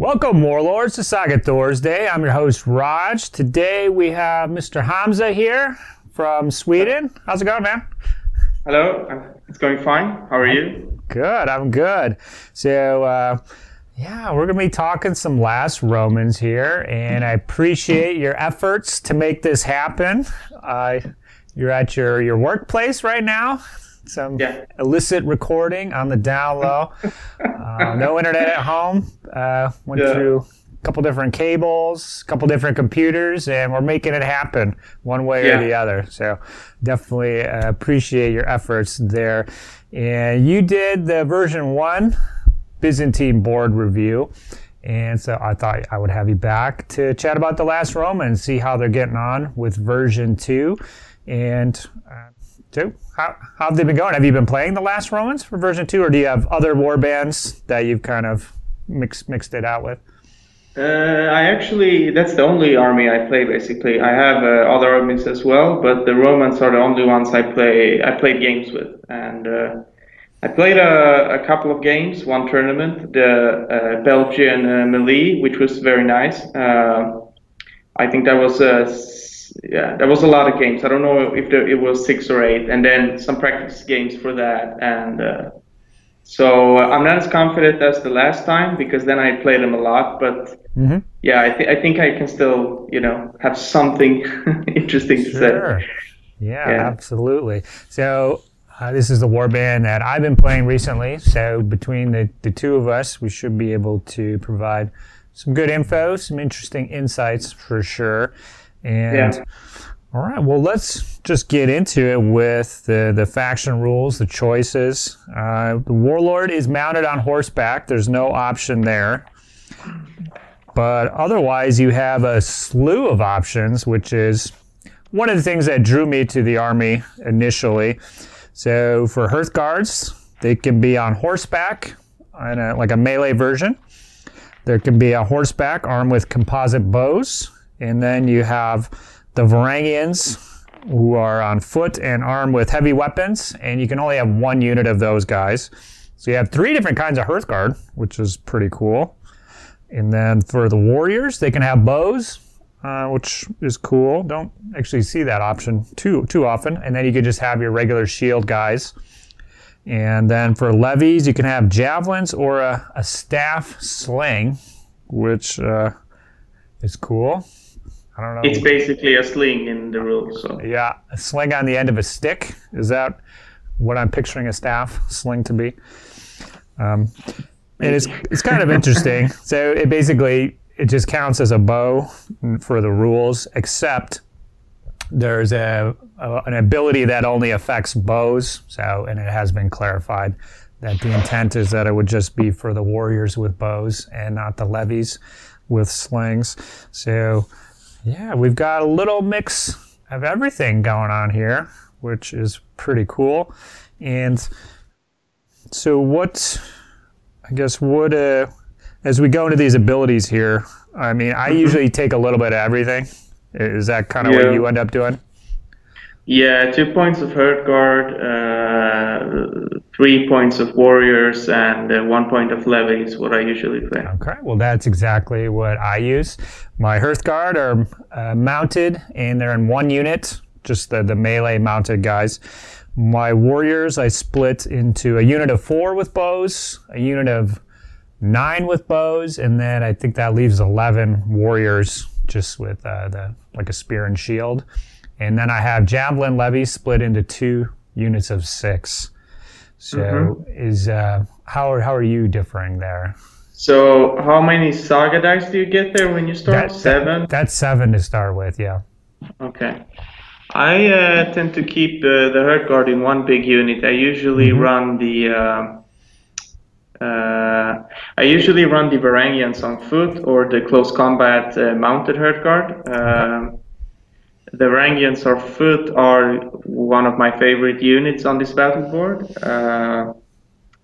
Welcome, Warlords, to Saga Thursday. I'm your host, Raj. Today we have Mr. Hamza here from Sweden. How's it going, man? Hello, it's going fine. How are you? Good, I'm good. So, yeah, we're going to be talking some Last Romans here, and I appreciate your efforts to make this happen. You're at your workplace right now. Some illicit recording on the down low. No internet at home. Went through a couple different cables, a couple different computers, and we're making it happen one way or the other. So definitely appreciate your efforts there. And you did the version 1 Byzantine board review. And so I thought I would have you back to chat about the Last Roman and see how they're getting on with version 2. And so, how have they been going? Have you been playing the Last Romans for version 2, or do you have other warbands that you've kind of mixed it out with? That's the only army I play, basically. I have other armies as well, but the Romans are the only ones I played games with. And I played a couple of games, one tournament, the Belgian melee, which was very nice. I think that was there was a lot of games. I don't know if it was 6 or 8, and then some practice games for that. And so I'm not as confident as the last time because then I played them a lot. But I think I can still, have something interesting to say. Yeah, absolutely. So this is the warband that I've been playing recently. So between the two of us, we should be able to provide some good info, some interesting insights for sure. And all right, well, let's just get into it with the faction rules, the choices. The Warlord is mounted on horseback. There's no option there. But otherwise, you have a slew of options, which is one of the things that drew me to the army initially. So for Hearth guards, they can be on horseback, like a melee version. There can be a horseback armed with composite bows. And then you have the Varangians, who are on foot and armed with heavy weapons, and you can only have 1 unit of those guys. So you have 3 different kinds of Hearth guard, which is pretty cool. And then for the warriors, they can have bows, which is cool. Don't actually see that option too often. And then you can just have your regular shield guys. And then for levies, you can have javelins or a staff sling, which is cool. I don't know. It's basically a sling in the rules. So. Yeah, a sling on the end of a stick. Is that what I'm picturing a staff sling to be? And it's kind of interesting. So it just counts as a bow for the rules, except there's an ability that only affects bows. And it has been clarified that the intent is that it would just be for the warriors with bows and not the levies with slings. So yeah, we've got a little mix of everything going on here, which is pretty cool. And so as we go into these abilities here, I mean, I usually take a little bit of everything. Is that kind of what you end up doing? Yeah, 2 points of Hearth guard, 3 points of warriors, and 1 point of levy is what I usually play. Okay, well, that's exactly what I use. My Hearth guard are mounted, and they're in 1 unit, just the melee mounted guys. My warriors, I split into a unit of 4 with bows, a unit of 9 with bows, and then I think that leaves 11 warriors just with like a spear and shield. And then I have javelin levies split into 2 units of 6. So how are you differing there? So how many Saga dice do you get there when you start? 7? That's 7 to start with, yeah. Okay. I tend to keep the Hearth guard in 1 big unit. I usually run the Varangians on foot or the close combat mounted Hearth guard. The Varangians on foot are one of my favorite units on this battle board.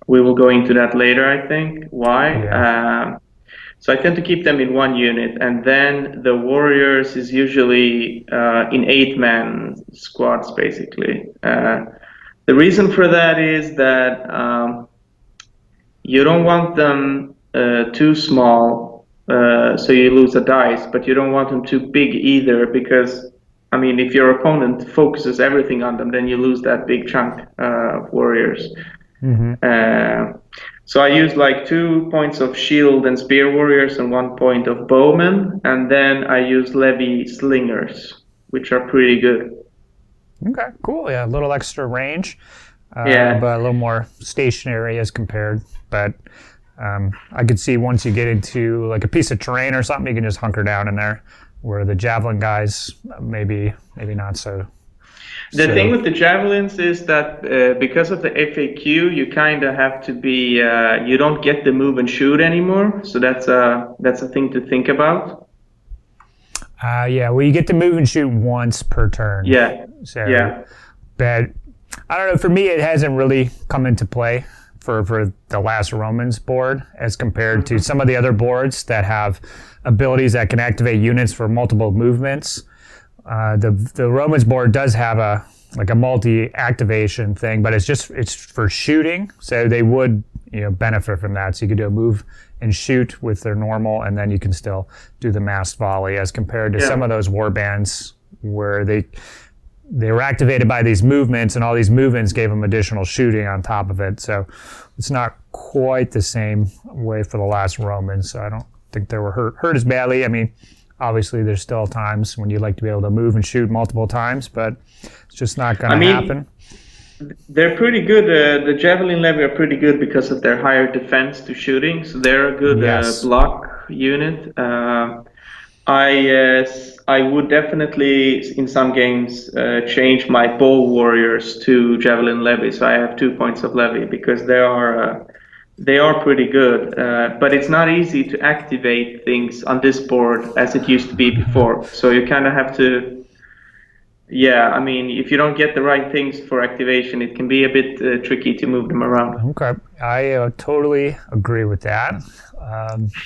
We will go into that later, I think. Why? Yeah. So I tend to keep them in 1 unit, and then the warriors is usually in 8-man squads, basically. The reason for that is that you don't want them too small so you lose a dice, but you don't want them too big either, because I mean, if your opponent focuses everything on them, then you lose that big chunk of warriors. So I use like 2 points of shield and spear warriors and 1 point of bowmen, and then I use levy slingers, which are pretty good. Okay, cool. Yeah, a little extra range, Yeah. but a little more stationary as compared. But I could see once you get into like a piece of terrain or something, you can just hunker down in there. Where the javelin guys, maybe not so. The thing with the javelins is that because of the FAQ, you kind of have to be. You don't get the move and shoot anymore, so that's a thing to think about. Yeah, well, you get to move and shoot once per turn. Yeah. So, yeah. But I don't know. For me, it hasn't really come into play for the last Romans board as compared to some of the other boards that have abilities that can activate units for multiple movements. The Romans board does have a multi-activation thing, but it's for shooting, so they would benefit from that. So you could do a move and shoot with their normal, and then you can still do the massed volley as compared to some of those war bands where they were activated by these movements, and all these movements gave them additional shooting on top of it. So it's not quite the same way for the last Romans. So I don't think they were hurt as badly. I mean, obviously there's still times when you'd like to be able to move and shoot multiple times, but it's just not going to happen. They're pretty good. The Javelin Levy are pretty good because of their higher defense to shooting, so they're a good block unit. I would definitely, in some games, change my bow warriors to Javelin Levy, so I have 2 points of Levy, because they are pretty good. But it's not easy to activate things on this board as it used to be before, so you kind of have to... Yeah, I mean, if you don't get the right things for activation, it can be a bit tricky to move them around. Okay, I totally agree with that.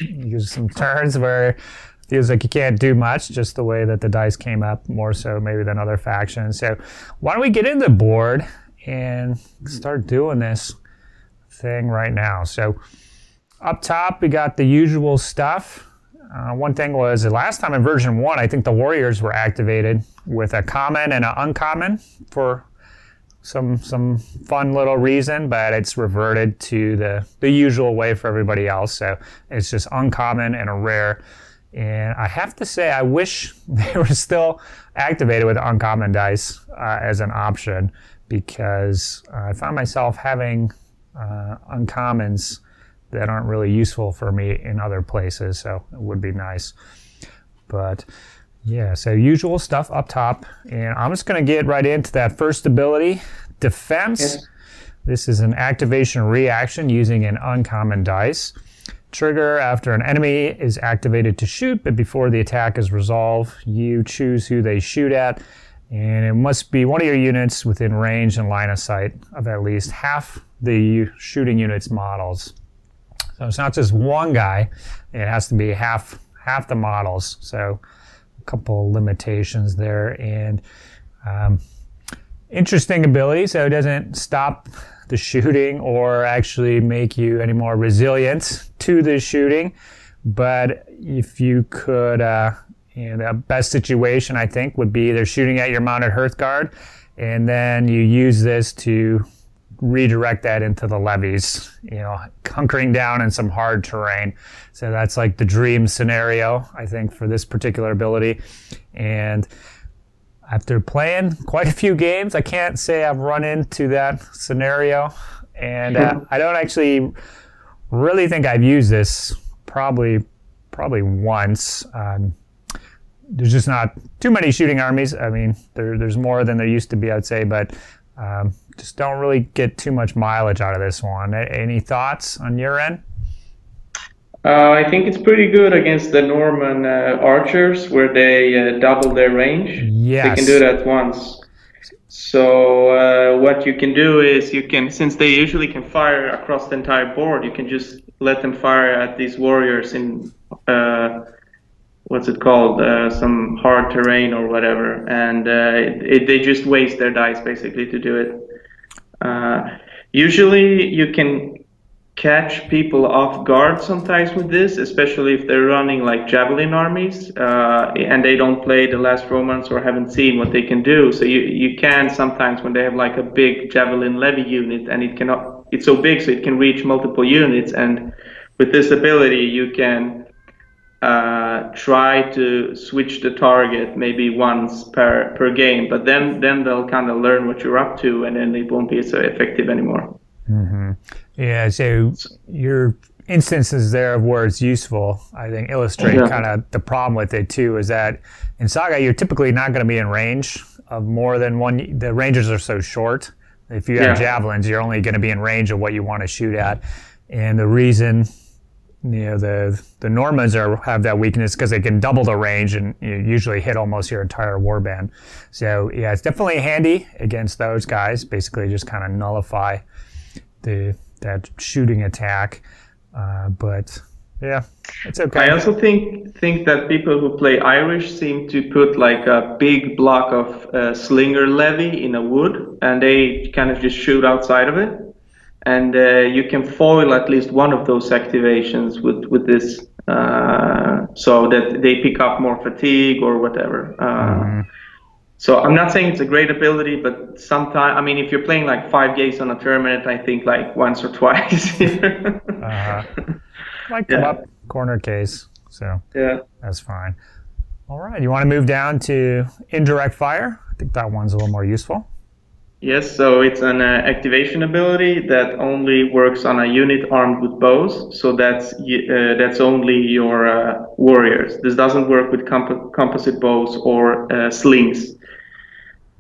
Use some turns where it feels like you can't do much, just the way that the dice came up, more so maybe than other factions. So why don't we get into the board and start doing this thing right now. So up top, we got the usual stuff. One thing was the last time in version 1, I think the warriors were activated with a common and an uncommon for some fun little reason, but it's reverted to the usual way for everybody else. So it's just uncommon and a rare. And I have to say, I wish they were still activated with uncommon dice as an option, because I found myself having uncommons that aren't really useful for me in other places, so it would be nice. But yeah, so usual stuff up top, and I'm just going to get right into that first ability, Defense. Yes. This is an activation reaction using an uncommon dice. Trigger after an enemy is activated to shoot, but before the attack is resolved, you choose who they shoot at, and it must be one of your units within range and line of sight of at least half the shooting unit's models. So it's not just one guy, it has to be half the models. So a couple limitations there. And interesting ability, so it doesn't stop the shooting or actually make you any more resilient to the shooting. But if you could, the best situation I think would be they're shooting at your mounted Hearth guard, and then you use this to redirect that into the levies, hunkering down in some hard terrain. So that's like the dream scenario, I think, for this particular ability. And after playing quite a few games, I can't say I've run into that scenario. And I don't actually really think I've used this probably once. There's just not too many shooting armies. I mean, there's more than there used to be, I'd say, but just don't really get too much mileage out of this one. Any thoughts on your end? I think it's pretty good against the Norman archers, where they double their range. Yes. They can do that once. So what you can do is since they usually can fire across the entire board, you can just let them fire at these warriors in what's it called, some hard terrain or whatever, and they just waste their dice basically to do it. Usually you can catch people off guard sometimes with this, especially if they're running like javelin armies and they don't play the last romance or haven't seen what they can do. So you can sometimes, when they have like a big javelin levy unit and it's so big so it can reach multiple units, and with this ability you can try to switch the target maybe once per game, but then they'll kind of learn what you're up to, and then it won't be so effective anymore. Mm-hmm. Yeah, so your instances there of where it's useful, I think, illustrate kind of the problem with it too, is that in Saga you're typically not going to be in range of more than one. The ranges are so short. If you have javelins, you're only going to be in range of what you want to shoot at. And the reason the Normans have that weakness because they can double the range and usually hit almost your entire warband. So yeah, it's definitely handy against those guys. Basically just kind of nullify that shooting attack, but yeah, it's okay. I also think that people who play Irish seem to put like a big block of slinger levy in a wood, and they kind of just shoot outside of it, and you can foil at least one of those activations with this, so that they pick up more fatigue or whatever. So I'm not saying it's a great ability, but sometimes, I mean, if you're playing like 5 games on a tournament, I think like once or twice. Might come up corner case, so that's fine. All right, you want to move down to Indirect Fire? I think that one's a little more useful. Yes, so it's an activation ability that only works on a unit armed with bows. So that's only your warriors. This doesn't work with composite bows or slings.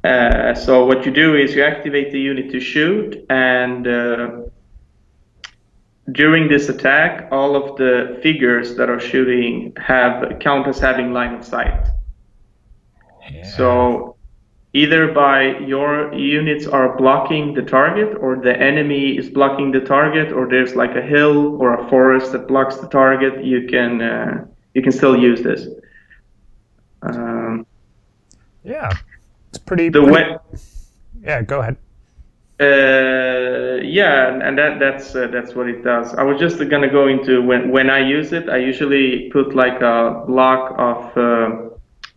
So what you do is you activate the unit to shoot, and during this attack, all of the figures that are shooting count as having line of sight. Yeah. So either by your units are blocking the target, or the enemy is blocking the target, or there's like a hill or a forest that blocks the target, you can still use this. Yeah, it's pretty. Yeah, go ahead. Yeah, and that's what it does. I was just gonna go into when I use it. I usually put like a block of.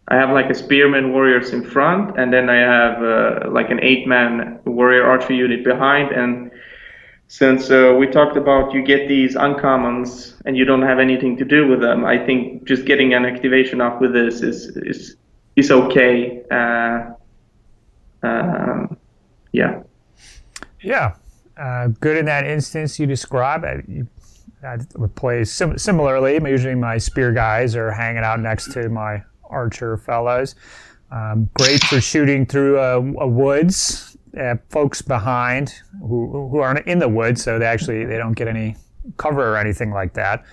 I have like a spearman warriors in front, and then I have like an 8-man warrior archer unit behind. And since we talked about you get these uncommons and you don't have anything to do with them, I think just getting an activation off with this is okay. Yeah. Yeah, good in that instance you describe. I would play similarly. Usually my spear guys are hanging out next to my archer fellows. Great for shooting through a woods. Folks behind who aren't in the woods, so they don't get any cover or anything like that,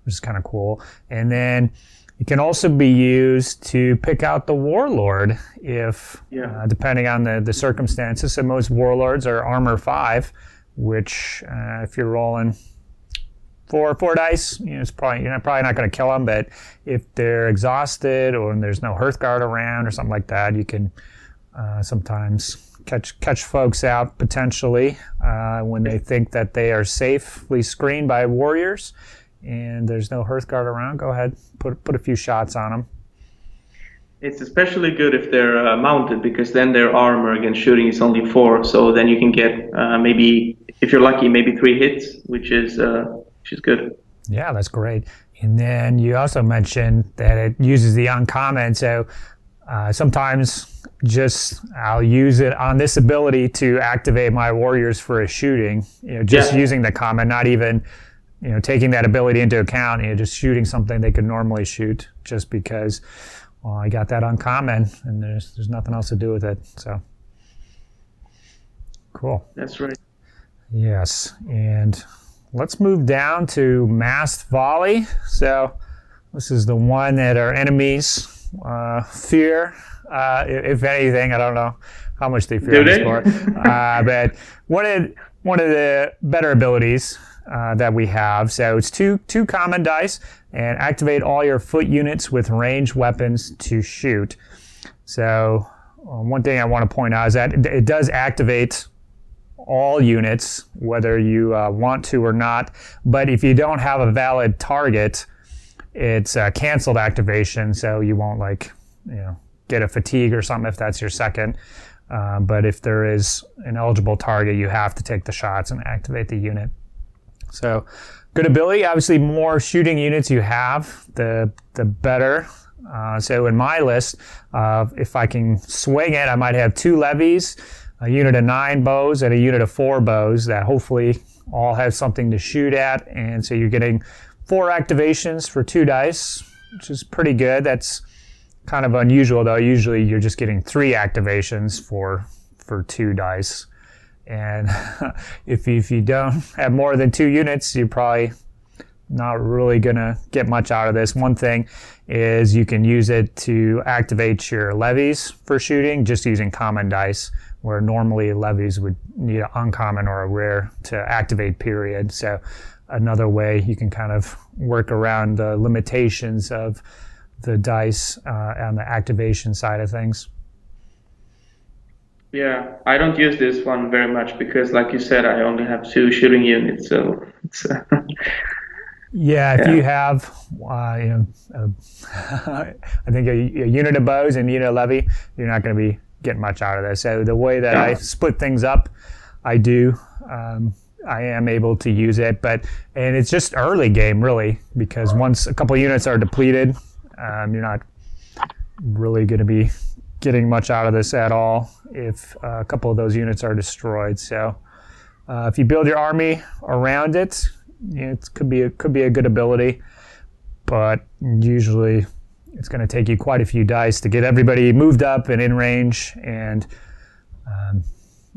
which is kind of cool. And then it can also be used to pick out the warlord if, depending on the circumstances. So most warlords are armor 5, which if you're rolling four dice, you're probably not going to kill them. But if they're exhausted or there's no Hearth guard around or something like that, you can sometimes catch folks out potentially when they think that they are safely screened by warriors and there's no Hearth guard around. Go ahead, put a few shots on them. It's especially good if they're mounted, because then their armor against shooting is only 4. So then you can get maybe, if you're lucky, maybe 3 hits, which is good. Yeah, that's great. And then you also mentioned that it uses the uncommon. So sometimes I'll use it on this ability to activate my warriors for a shooting. Using the common, not even taking that ability into account, just shooting something they could normally shoot, just because I got that uncommon and there's nothing else to do with it. So cool. That's right. Yes, and let's move down to massed volley. So this is the one that our enemies fear. If anything, I don't know how much they fear this sport. But one of the better abilities that we have. So it's two common dice, and activate all your foot units with ranged weapons to shoot. So one thing I want to point out is that it does activate all units, whether you want to or not. But if you don't have a valid target, it's a canceled activation, so you won't get a fatigue or something if that's your second. But if there is an eligible target, you have to take the shots and activate the unit. So good ability. Obviously, more shooting units you have, the better. So in my list, if I can swing it, I might have 2 levies, a unit of 9 bows, and a unit of 4 bows that hopefully all have something to shoot at. And so you're getting 4 activations for 2 dice, which is pretty good. That's kind of unusual, though. Usually you're just getting 3 activations for 2 dice. And if you don't have more than 2 units, you're probably not really going to get much out of this. One thing is you can use it to activate your levies for shooting, just using common dice, where normally levies would need an uncommon or a rare to activate, period. So another way you can kind of work around the limitations of the dice on the activation side of things. Yeah, I don't use this one very much because, like you said, I only have 2 shooting units, so it's yeah, if you have, I think a unit of bows and a unit of levy, you're not going to be getting much out of this. So the way that I split things up, I am able to use it, and it's just early game really, because once a couple units are depleted, you're not really going to be getting much out of this at all if a couple of those units are destroyed. So if you build your army around it, it could be a good ability, but usually it's going to take you quite a few dice to get everybody moved up and in range. And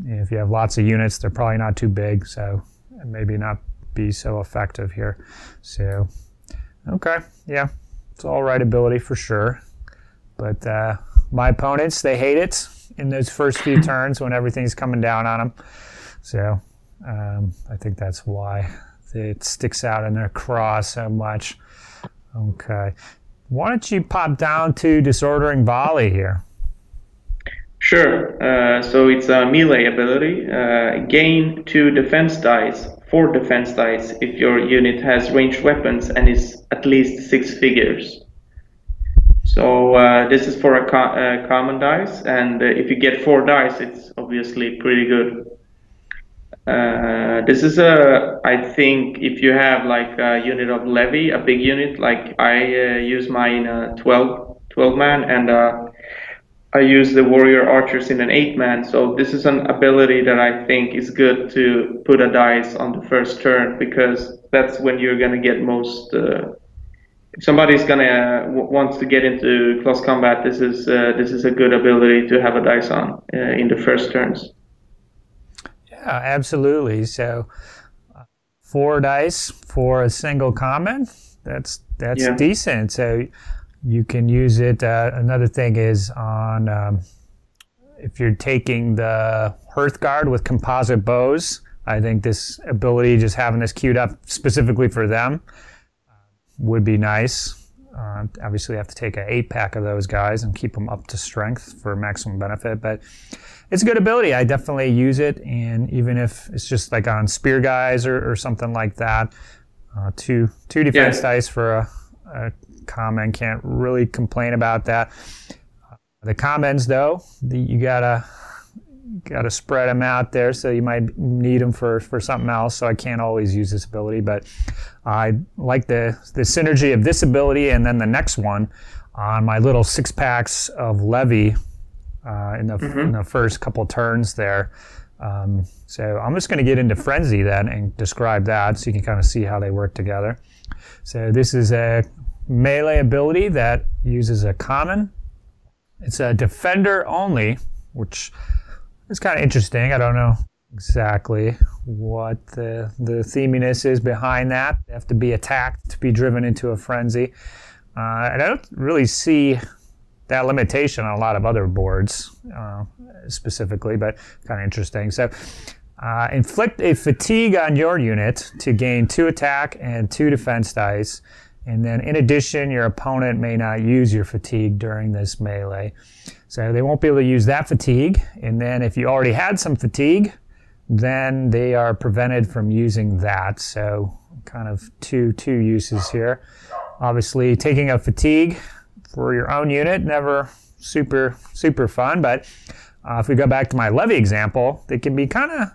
if you have lots of units, they're probably not too big, so maybe not be so effective here. So, okay, yeah, it's all right ability for sure. But my opponents, they hate it in those first few turns when everything's coming down on them. So I think that's why it sticks out in their craw so much. Okay. Why don't you pop down to Disordering Volley here? Sure. So it's a melee ability. Gain 2 defense dice, 4 defense dice if your unit has ranged weapons and is at least 6 figures. So this is for a common dice, and if you get 4 dice, it's obviously pretty good. This is I think if you have like a unit of levy, a big unit, like I use mine 12 man, and I use the warrior archers in an 8-man. So this is an ability that I think is good to put a dice on the first turn, because that's when you're gonna get most. If somebody's wants to get into close combat, this is a good ability to have a dice on in the first turns. Yeah, absolutely. So 4 dice for a single common, that's decent. So you can use it. Another thing is on if you're taking the Hearth Guard with composite bows, I think this ability, just having this queued up specifically for them, would be nice. Obviously, you have to take an 8-pack of those guys and keep them up to strength for maximum benefit, but it's a good ability. I definitely use it, and even if it's just like on spear guys or something like that, 2 defense dice for a common, can't really complain about that. The commons, though, you gotta spread them out there, so you might need them for something else, so I can't always use this ability, but I like the synergy of this ability and then the next one on my little 6-packs of levy in the first couple turns there. So I'm just going to get into Frenzy then and describe that so you can kind of see how they work together. So this is a melee ability that uses a common. It's a defender only, which is kind of interesting. I don't know exactly what the theminess is behind that. They have to be attacked to be driven into a frenzy. And I don't really see that limitation on a lot of other boards specifically, but kind of interesting. So inflict a fatigue on your unit to gain 2 attack and 2 defense dice. And then in addition, your opponent may not use your fatigue during this melee. So they won't be able to use that fatigue. And then if you already had some fatigue, then they are prevented from using that. So kind of two uses here. Obviously, taking a fatigue for your own unit, never super fun, but if we go back to my levy example, they can be kind of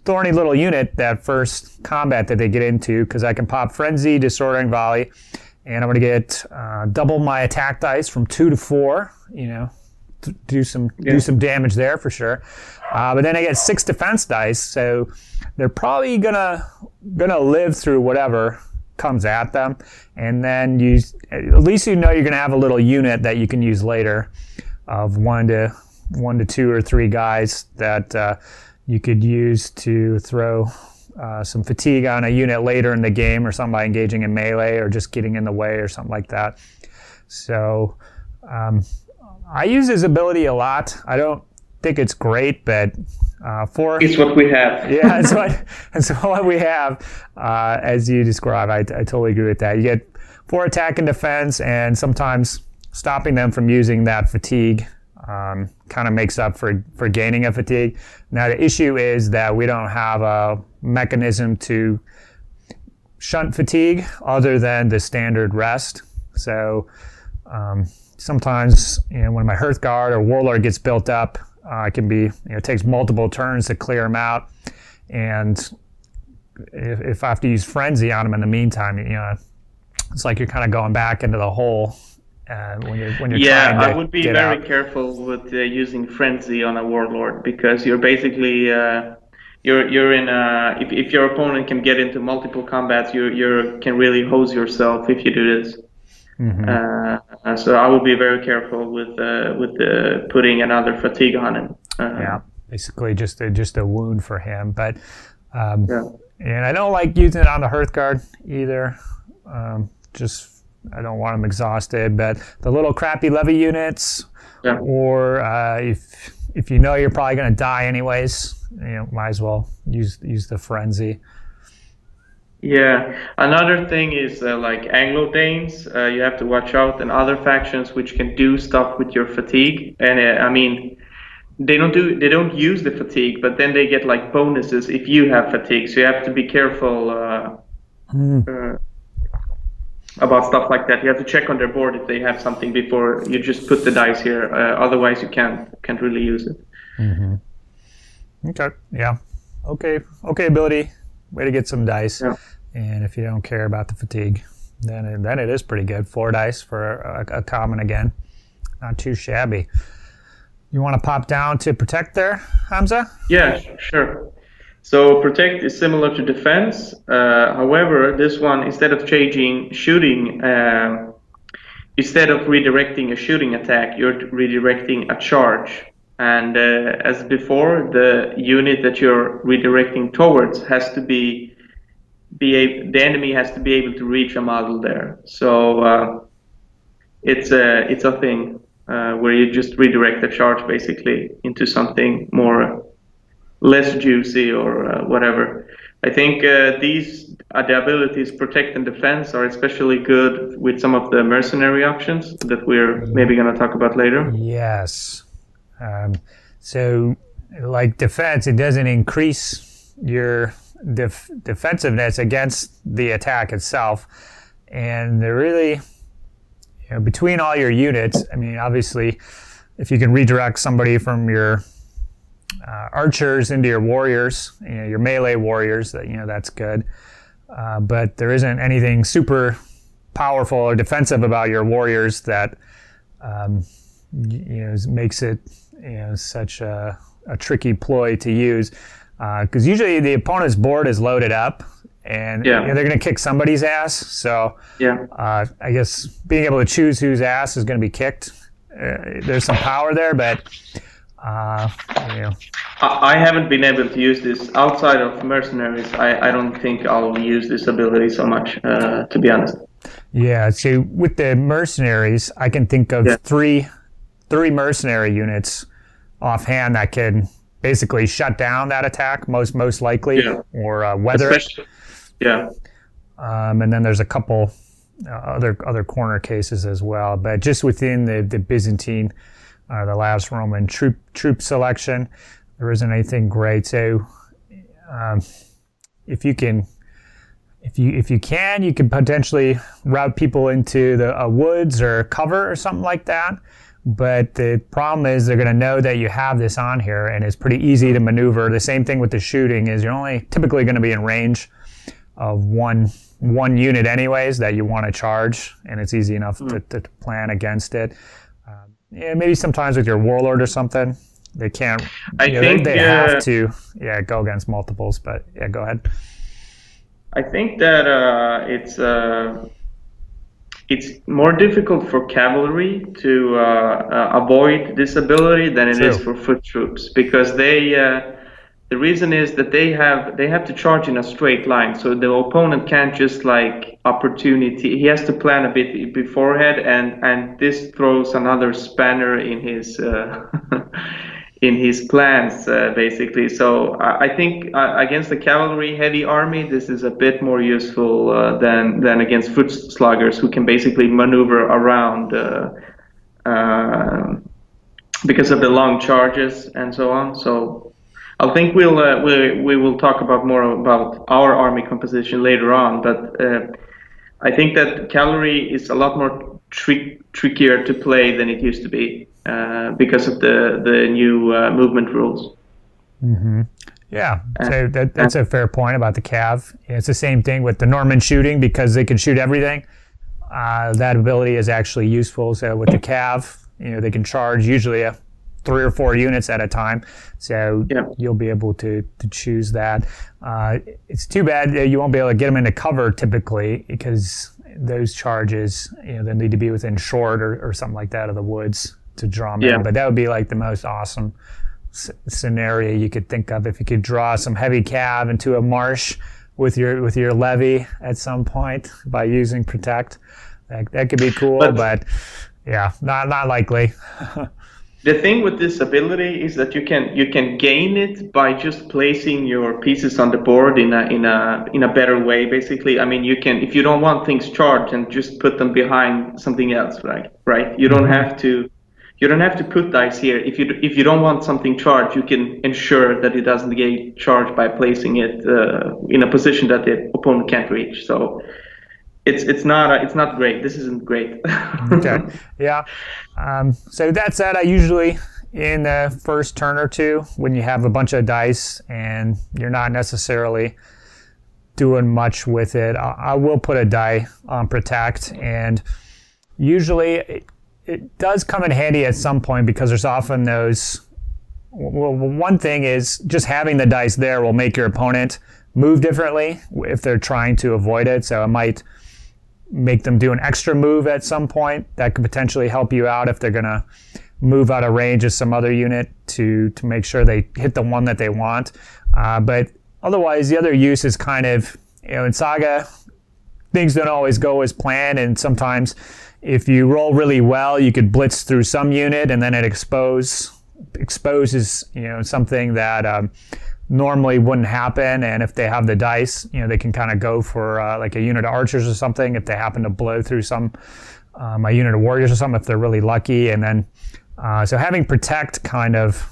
thorny little unit that first combat that they get into, because I can pop Frenzy, Disordering Volley, and I'm going to get double my attack dice from 2 to 4, you know, do some damage there for sure. But then I get 6 defense dice, so they're probably gonna live through whatever comes at them, and then at least you know you're gonna have a little unit that you can use later of 1 to 2 or 3 guys that you could use to throw some fatigue on a unit later in the game, or something by engaging in melee or just getting in the way or something like that. So I use his ability a lot. I don't think it's great, but it's what we have. Yeah, it's what we have. As you describe, I totally agree with that. You get 4 attack and defense, and sometimes stopping them from using that fatigue kind of makes up for gaining a fatigue. Now the issue is that we don't have a mechanism to shunt fatigue other than the standard rest. So sometimes, you know, when my Hearth Guard or Warlord gets built up, it can be, you know, it takes multiple turns to clear them out, and if I have to use Frenzy on them in the meantime, you know, it's like you're kind of going back into the hole when you're trying to I would be very careful with using Frenzy on a Warlord, because you're basically you're in if your opponent can get into multiple combats, you can really hose yourself if you do this. Mm-hmm. So I would be very careful with putting another fatigue on him. Yeah, basically just a wound for him. But and I don't like using it on the Hearth Guard either. I don't want them exhausted. But the little crappy levy units, or if you know you're probably going to die anyways, you know, might as well use the Frenzy. Yeah, another thing is like Anglo-Danes, you have to watch out, and other factions which can do stuff with your fatigue. And I mean, they don't use the fatigue, but then they get like bonuses if you have fatigue. So you have to be careful about stuff like that. You have to check on their board if they have something before you just put the dice here. Otherwise, you can't really use it. Mm-hmm. Okay. Yeah. Okay. Ability. Way to get some dice. Yeah. And if you don't care about the fatigue, then it is pretty good. 4 dice for a common again. Not too shabby. You want to pop down to Protect there, Hamza? Yeah, sure. So Protect is similar to Defense. However, this one, instead of changing shooting, instead of redirecting a shooting attack, you're redirecting a charge. And as before, the unit that you're redirecting towards has to the enemy has to be able to reach a model there. So it's a thing where you just redirect the charge basically into something less juicy or whatever. I think these the abilities Protect and Defense are especially good with some of the mercenary options that we're maybe going to talk about later. Yes. So like Defense, it doesn't increase your defensiveness against the attack itself, and they're really, you know, between all your units, I mean, obviously if you can redirect somebody from your archers into your warriors, you know, your melee warriors, that, you know, that's good, but there isn't anything super powerful or defensive about your warriors that you know, makes it, you know, such a tricky ploy to use, because usually the opponent's board is loaded up, and you know, they're going to kick somebody's ass. So I guess being able to choose whose ass is going to be kicked, there's some power there, but you know. I haven't been able to use this outside of mercenaries. I don't think I'll use this ability so much, to be honest. Yeah, so with the mercenaries, I can think of three mercenary units offhand that can basically shut down that attack, most likely, or weather it. Yeah. And then there's a couple other corner cases as well, but just within the Byzantine, the last Roman troop selection, there isn't anything great. So if you can, you can potentially route people into the woods or cover or something like that. But the problem is they're going to know that you have this on here, and it's pretty easy to maneuver. The same thing with the shooting is you're only typically going to be in range of one unit anyways that you want to charge, and it's easy enough to plan against it. Yeah, maybe sometimes with your warlord or something, they can't. I think they have to go against multiples. But yeah, go ahead. I think that it's more difficult for cavalry to avoid this ability than it is for foot troops, because the reason is that they have to charge in a straight line, so the opponent can't just like opportunity. He has to plan a bit beforehand, and this throws another spanner in his in his plans, basically. So I think against the cavalry heavy army, this is a bit more useful than against foot sluggers, who can basically maneuver around because of the long charges and so on. So I think we will talk more about our army composition later on, but I think that cavalry is a lot more trickier to play than it used to be. Because of the new movement rules. Mm-hmm. Yeah, so that's a fair point about the cav. It's the same thing with the Norman shooting, because they can shoot everything. That ability is actually useful. So with the cav, they can charge usually 3 or 4 units at a time. So you'll be able to choose that. It's too bad that you won't be able to get them into cover typically, because those charges, they need to be within short or something like that of the woods to draw them in. But that would be like the most awesome scenario you could think of, if you could draw some heavy cav into a marsh with your levy at some point by using protect. That could be cool, but yeah, not likely. The thing with this ability is that you can gain it by just placing your pieces on the board in a better way. Basically, I mean, you can, if you don't want things charged, and just put them behind something else, right? You don't have to. You don't have to put dice here. If you don't want something charged, you can ensure that it doesn't get charged by placing it in a position that the opponent can't reach. So it's not great. This isn't great. Okay. Yeah. So that said, I usually, in the first turn or two, when you have a bunch of dice and you're not necessarily doing much with it, I will put a die on protect, and usually it does come in handy at some point, because there's often those. Well, one thing is just having the dice there will make your opponent move differently if they're trying to avoid it. So it might make them do an extra move at some point. That could potentially help you out if they're going to move out of range of some other unit to make sure they hit the one that they want. But otherwise, the other use is kind of, in Saga, things don't always go as planned, and sometimes if you roll really well, you could blitz through some unit, and then it exposes something that normally wouldn't happen. And if they have the dice, they can kind of go for like a unit of archers or something if they happen to blow through a unit of warriors or something, if they're really lucky. And then so having protect kind of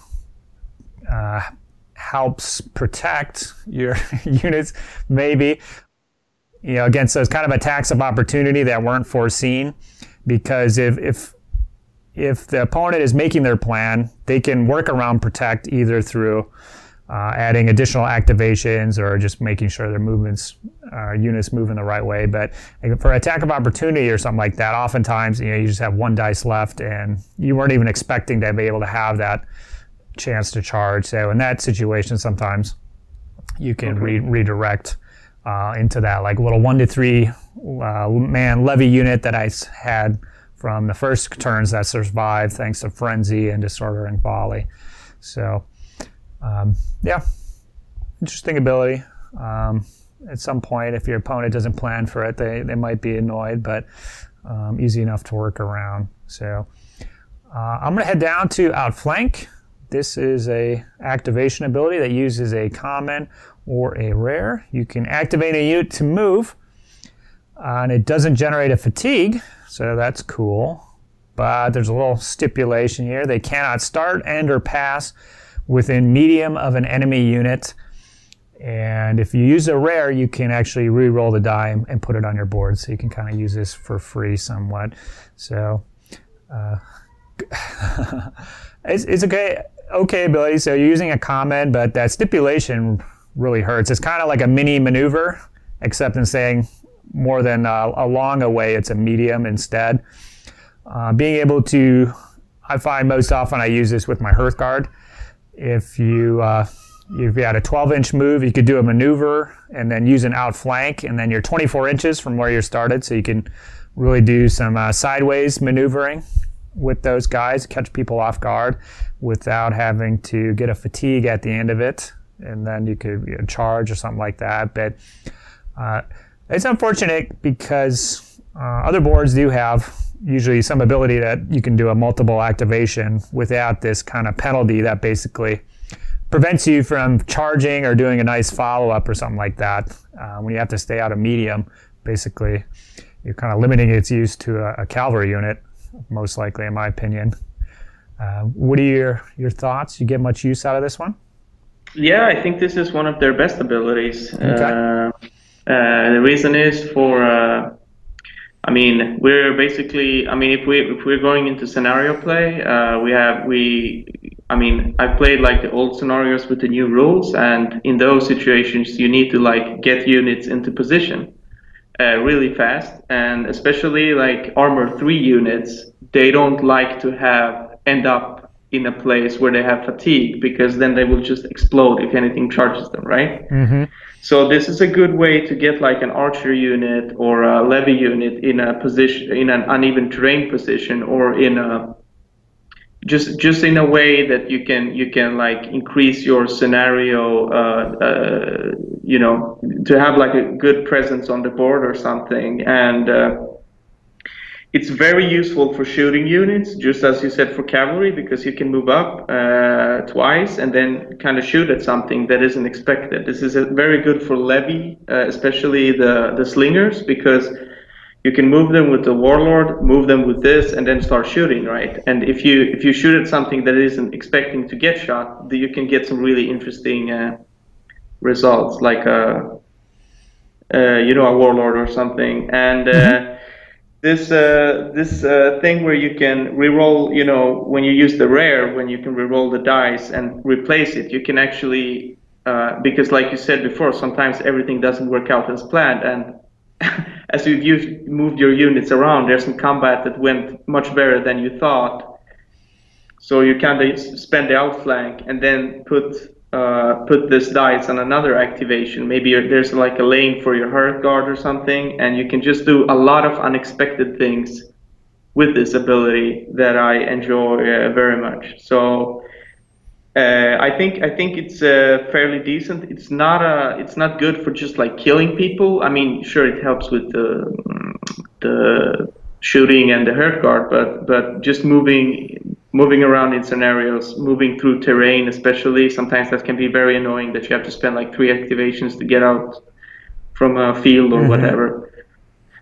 helps protect your units maybe against those kind of attacks of opportunity that weren't foreseen. Because if the opponent is making their plan, they can work around protect either through adding additional activations or just making sure their units move in the right way. But for attack of opportunity or something like that, oftentimes you just have 1 dice left, and you weren't even expecting to be able to have that chance to charge. So in that situation, sometimes you can redirect into that like little 1 to 3 man levy unit that I had from the first turns that survived thanks to frenzy and disordering volley. So interesting ability. At some point, if your opponent doesn't plan for it, they might be annoyed, but easy enough to work around. So I'm going to head down to Outflank. This is a activation ability that uses a common or a rare. You can activate a unit to move, and it doesn't generate a fatigue, so that's cool. But there's a little stipulation here. They cannot start, end, or pass within medium of an enemy unit. And if you use a rare, you can actually re-roll the die and put it on your board. So you can kind of use this for free somewhat. So it's okay ability. So you're using a common, but that stipulation really hurts. It's kind of like a mini maneuver, except in saying more than a long away, it's a medium instead. Being able to, I find most often I use this with my Hearth guard. If you had a 12-inch move, you could do a maneuver and then use an outflank, and then you're 24 inches from where you started, so you can really do some sideways maneuvering with those guys, catch people off guard without having to get a fatigue at the end of it, and then you could charge or something like that. But it's unfortunate because other boards do have usually some ability that you can do a multiple activation without this kind of penalty that basically prevents you from charging or doing a nice follow-up or something like that. When you have to stay out of medium, basically you're kind of limiting its use to a cavalry unit, most likely, in my opinion. What are your thoughts? You get much use out of this one? Yeah, I think this is one of their best abilities. Okay. The reason is for I mean, we're basically, I mean, if we're going into scenario play, I mean, I've played like the old scenarios with the new rules, and in those situations, you need to like get units into position really fast, and especially like armor 3 units, they don't like to end up in a place where they have fatigue, because then they will just explode if anything charges them, right? Mm-hmm. So this is a good way to get like an archer unit or a levy unit in a position, in an uneven terrain position, or in a just in a way that you can like increase your scenario, you know, to have like a good presence on the board or something. And it's very useful for shooting units, just as you said for cavalry, because you can move up twice and then kind of shoot at something that isn't expected. This is very good for levy, especially the slingers, because you can move them with the warlord, move them with this, and then start shooting, right? And if you shoot at something that isn't expecting to get shot, you can get some really interesting results, like you know, a warlord or something. And this thing where you can reroll, you know, when you use the rare, when you can reroll the dice and replace it, you can actually, because like you said before, sometimes everything doesn't work out as planned, and as you've moved your units around, there's some combat that went much better than you thought. So you kind of spend the outflank and then put this dice on another activation. Maybe there's like a lane for your Hearth guard or something, and you can just do a lot of unexpected things with this ability that I enjoy very much. So I think it's fairly decent. It's not good for just like killing people. I mean, sure, it helps with the shooting and the Hearth guard, but just moving around in scenarios, moving through terrain especially, sometimes that can be very annoying, that you have to spend like 3 activations to get out from a field or whatever.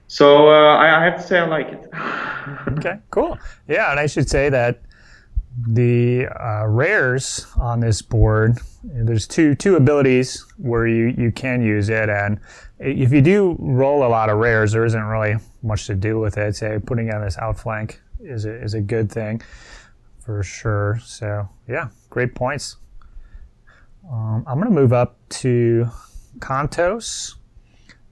So I have to say I like it. Okay, cool. Yeah, and I should say that the rares on this board, there's two abilities where you can use it, and if you do roll a lot of rares, there isn't really much to do with it. So putting on this outflank is a good thing for sure. So yeah, great points. I'm going to move up to Kantos.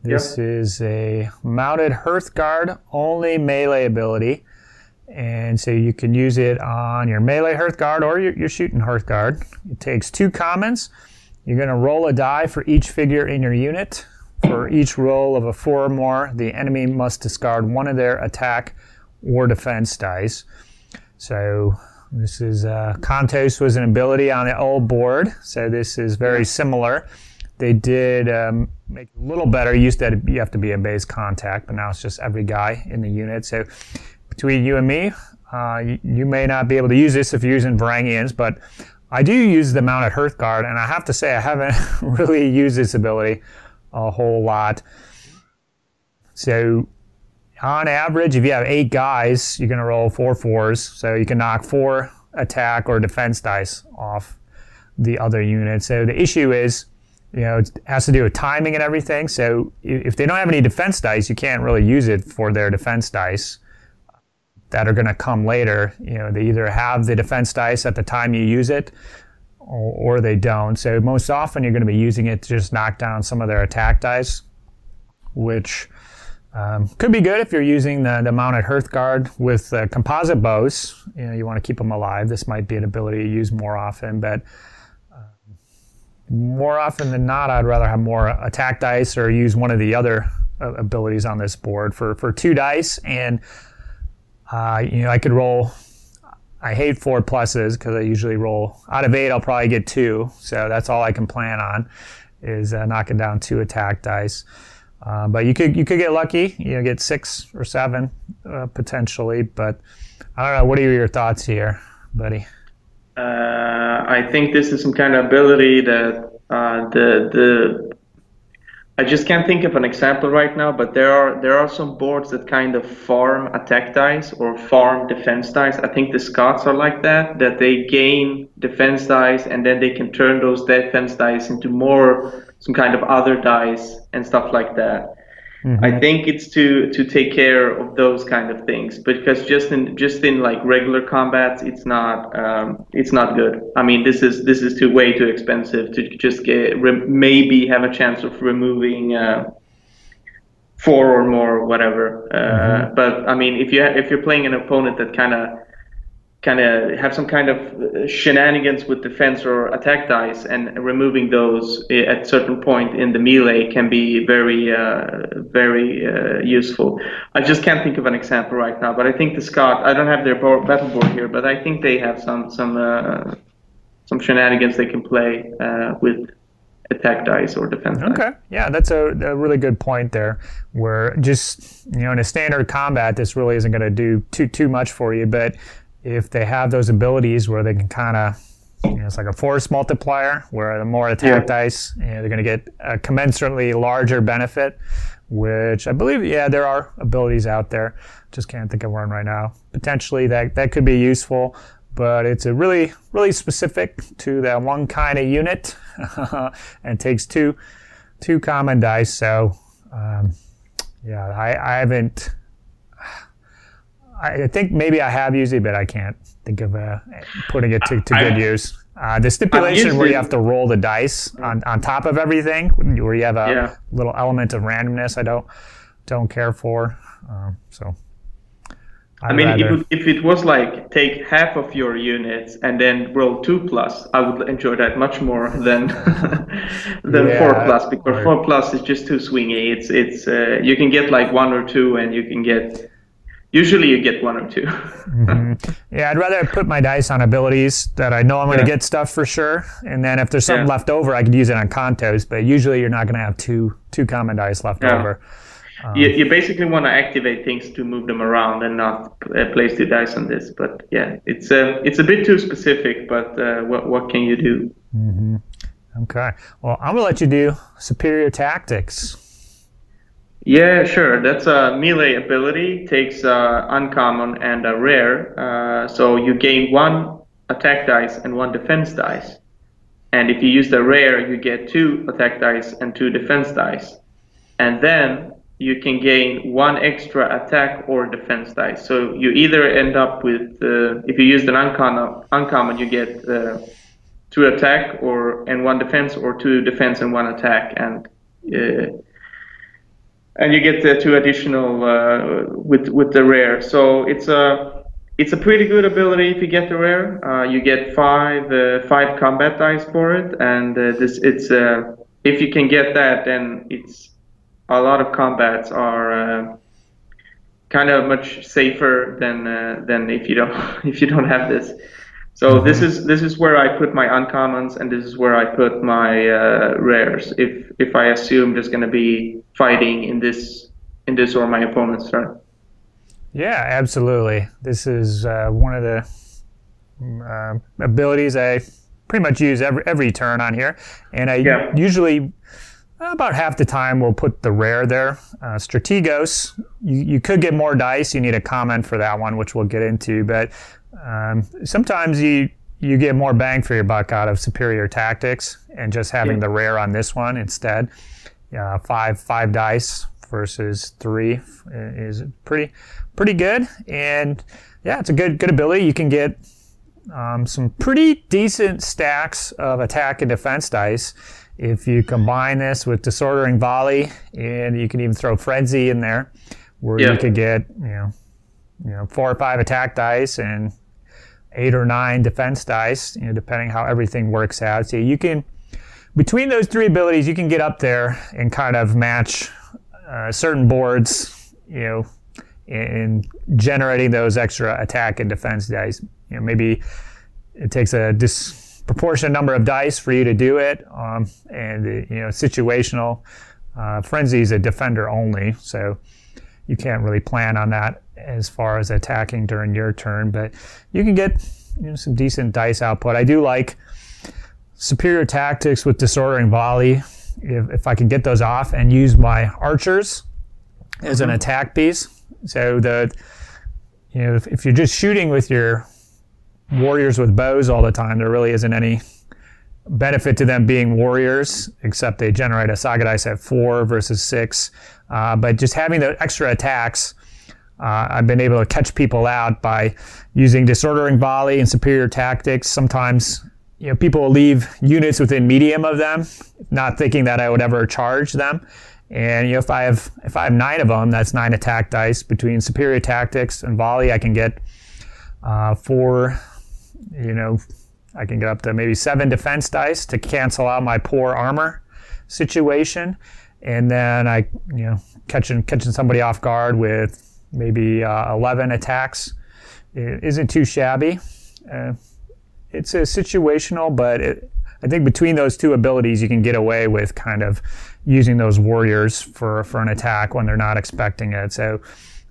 This is a mounted Hearth guard only melee ability. And so you can use it on your melee Hearth guard or your shooting Hearth guard. It takes 2 commons. You're going to roll a die for each figure in your unit. For each roll of a 4 or more, the enemy must discard one of their attack or defense dice. So this is Kantos was an ability on the old board, so this is very similar. They did make it a little better. You have to be a base contact, but now it's just every guy in the unit. So between you and me, you may not be able to use this if you're using Varangians, but I do use the mounted Hearth guard, and I have to say I haven't really used this ability a whole lot. So on average, if you have 8 guys, you're going to roll 4 4s, so you can knock 4 attack or defense dice off the other unit. So the issue is it has to do with timing and everything. So if they don't have any defense dice, you can't really use it for their defense dice that are going to come later. They either have the defense dice at the time you use it, or they don't. So most often you're going to be using it to just knock down some of their attack dice, which could be good if you're using the mounted Hearth guard with composite bows. You want to keep them alive. This might be an ability to use more often, but more often than not, I'd rather have more attack dice or use one of the other abilities on this board for 2 dice. And I could roll. I hate 4 pluses because I usually roll out of 8. I'll probably get 2, so that's all I can plan on is knocking down 2 attack dice. But you could get lucky, get 6 or 7 potentially. But I don't know. What are your thoughts here, buddy? I think this is some kind of ability that I just can't think of an example right now, but there are some boards that kind of farm attack dice or farm defense dice. I think the Scots are like that they gain defense dice and then they can turn those defense dice into some kind of other dice and stuff like that. Mm-hmm. I think it's to take care of those kind of things, because just in like regular combats, it's not good. I mean, this is way too expensive to just maybe have a chance of removing 4 or more, whatever. Mm-hmm. But I mean, if you're playing an opponent that kind of have some kind of shenanigans with defense or attack dice, and removing those at certain point in the melee can be very useful. I just can't think of an example right now, but I think the Scott, I don't have their battle board here, but I think they have some shenanigans they can play with attack dice or defense dice. Okay, yeah, that's a really good point there, where just in a standard combat, this really isn't going to do too much for you, but if they have those abilities where they can kind of, it's like a force multiplier, where the more attack dice, they're going to get a commensurately larger benefit, which I believe, there are abilities out there. Just can't think of one right now. Potentially that could be useful, but it's a really, really specific to that one kind of unit and takes two common dice. So, I haven't. I think maybe I have used it, but I can't think of putting it to good use. The stipulation where you have to roll the dice on top of everything, where you have a little element of randomness, I don't care for. If it was like take half of your units and then roll 2+, I would enjoy that much more than 4+, because 4+ is just too swingy. It's you can get like 1 or 2, and you can get. Usually you get 1 or 2. Mm-hmm. Yeah, I'd rather put my dice on abilities that I know I'm going to get stuff for sure. And then if there's something left over, I could use it on contos. But usually you're not going to have two common dice left over. You basically want to activate things to move them around and not place 2 dice on this. But yeah, it's a bit too specific, but what can you do? Mm-hmm. Okay. Well, I'm going to let you do superior tactics. Yeah, sure. That's a melee ability. Takes uncommon and a rare. So you gain 1 attack dice and 1 defense dice. And if you use the rare, you get 2 attack dice and 2 defense dice. And then you can gain 1 extra attack or defense dice. So you either end up with, if you use an uncommon, you get 2 attack and 1 defense, or 2 defense and 1 attack. And you get the 2 additional with the rare. So it's a pretty good ability if you get the rare. You get 5 combat dice for it, and if you can get that, then it's a lot of combats are kind of much safer than if you don't have this. So this is where I put my uncommons, and this is where I put my rares. If I assume there's going to be fighting in this or my opponent's turn. Yeah, absolutely. This is one of the abilities I pretty much use every turn on here, and I usually about half the time will put the rare there. Strategos, you could get more dice. You need a comment for that one, which we'll get into, but sometimes you you get more bang for your buck out of superior tactics and just having Yeah. the rare on this one instead. Five dice versus 3 is pretty good, and yeah, it's a good ability. You can get some pretty decent stacks of attack and defense dice if you combine this with Disordering Volley, and you can even throw Frenzy in there, where you could get 4 or 5 attack dice and 8 or 9 defense dice, depending how everything works out. So you can, between those 3 abilities, you can get up there and kind of match certain boards, in generating those extra attack and defense dice. Maybe it takes a disproportionate number of dice for you to do it, and situational. Frenzy is a defender only, so you can't really plan on that as far as attacking during your turn, but you can get some decent dice output. I do like superior tactics with Disordering Volley if I can get those off and use my archers as an attack piece. So if you're just shooting with your warriors with bows all the time, there really isn't any benefit to them being warriors, except they generate a Saga dice at 4 versus 6. But just having the extra attacks, I've been able to catch people out by using Disordering Volley and superior tactics. Sometimes people will leave units within medium of them, not thinking that I would ever charge them. And if I have 9 of them, that's 9 attack dice. Between superior tactics and volley, I can get 4. I can get up to maybe 7 defense dice to cancel out my poor armor situation, and then I catching somebody off guard with maybe 11 attacks. It isn't too shabby. It's a situational, but I think between those 2 abilities, you can get away with kind of using those warriors for an attack when they're not expecting it. So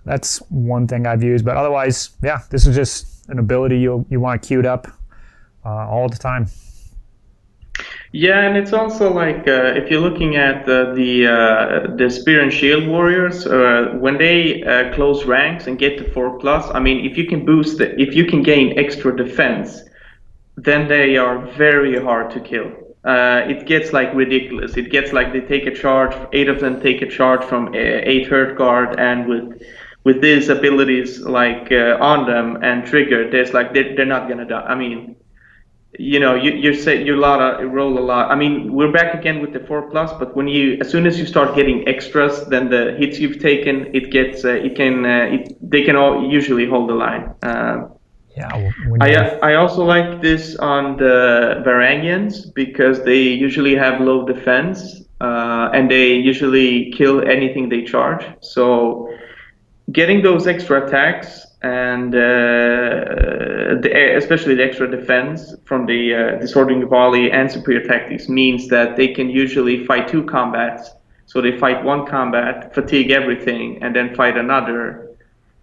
that's one thing I've used. But otherwise, yeah, this is just an ability you want queued up all the time. Yeah, and it's also like if you're looking at the Spear and Shield warriors, when they close ranks and get to 4+, I mean, if you can gain extra defense, then they are very hard to kill. It gets like ridiculous. It gets like they take a charge, 8 of them take a charge from 8 hurt guard, and with these abilities like on them and trigger, there's like they're not gonna die. I mean, you roll a lot. I mean, we're back again with the 4+, but as soon as you start getting extras, then the hits you've taken, they can all usually hold the line. I also like this on the Varangians because they usually have low defense and they usually kill anything they charge. So getting those extra attacks and especially the extra defense from the Disordering Volley and superior tactics means that they can usually fight 2 combats. So they fight 1 combat, fatigue everything, and then fight another.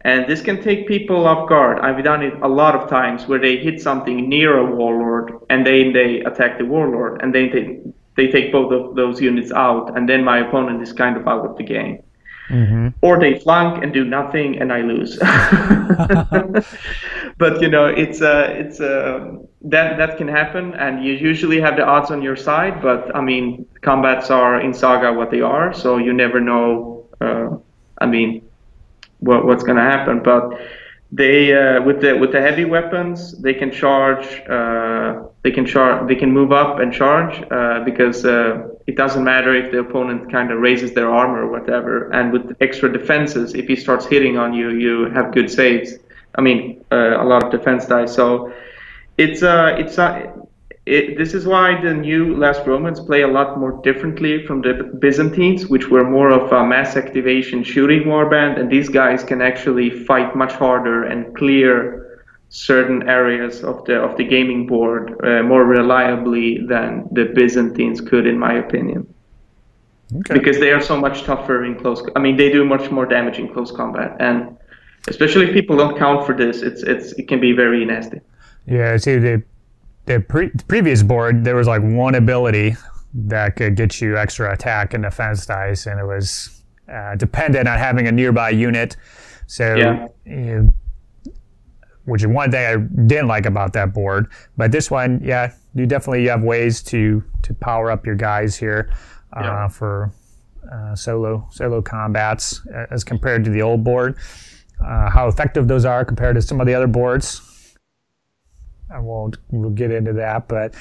And this can take people off guard. I've done it a lot of times where they hit something near a warlord and then they attack the warlord and then they take both of those units out, and then my opponent is kind of out of the game. Mm-hmm. Or they flunk and do nothing and I lose. But that can happen, and you usually have the odds on your side. But I mean, combats are in Saga what they are, so you never know. What's going to happen? But they with the heavy weapons, they can charge. They can move up and charge because it doesn't matter if the opponent kind of raises their armor or whatever. And with extra defenses, if he starts hitting on you, you have good saves. I mean, a lot of defense dice. So this is why the new Last Romans play a lot more differently from the Byzantines, which were more of a mass activation shooting warband, and these guys can actually fight much harder and clear certain areas of the gaming board more reliably than the Byzantines could, in my opinion. Okay. Because they are so much tougher in close. I mean, they do much more damage in close combat, and especially if people don't count for this, it can be very nasty. Yeah, see, the previous board, there was like 1 ability that could get you extra attack and defense dice, and it was dependent on having a nearby unit. So which is one thing I didn't like about that board. But this one, yeah, you definitely have ways to power up your guys here for solo combats as compared to the old board. How effective those are compared to some of the other boards, we'll get into that, but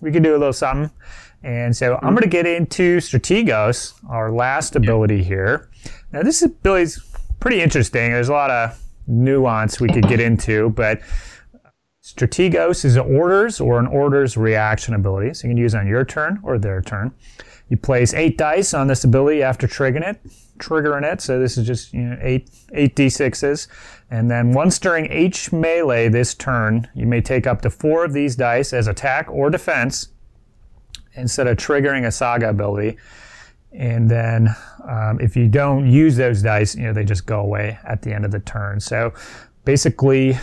we can do a little something. And so I'm going to get into Strategos, our last ability here. Now this ability is pretty interesting. There's a lot of nuance we could get into, but Strategos is an orders reaction ability, so you can use it on your turn or their turn. You place 8 dice on this ability after triggering it. So this is just 8 d6s, and then once during each melee this turn, you may take up to 4 of these dice as attack or defense instead of triggering a Saga ability. And then if you don't use those dice, they just go away at the end of the turn. So basically,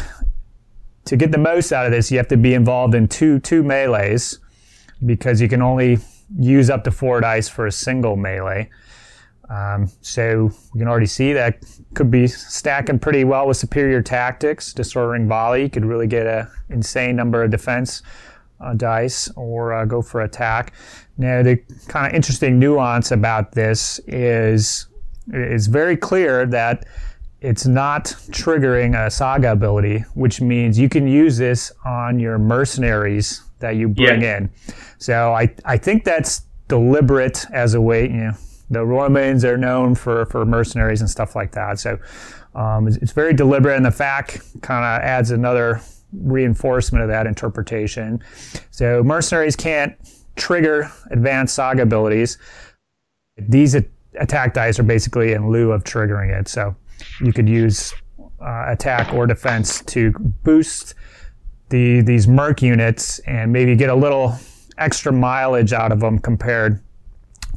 to get the most out of this, you have to be involved in two melees, because you can only use up to 4 dice for a single melee. So we can already see that could be stacking pretty well with superior tactics. Disordering volley, you could really get an insane number of defense dice, or go for attack. Now, the kind of interesting nuance about this is it's very clear that it's not triggering a Saga ability, which means you can use this on your mercenaries that you bring in. So I think that's deliberate as a way, the Romans are known for mercenaries and stuff like that. So it's very deliberate, and the fact kind of adds another reinforcement of that interpretation. So mercenaries can't trigger advanced Saga abilities. These attack dice are basically in lieu of triggering it. So you could use attack or defense to boost these merc units and maybe get a little extra mileage out of them compared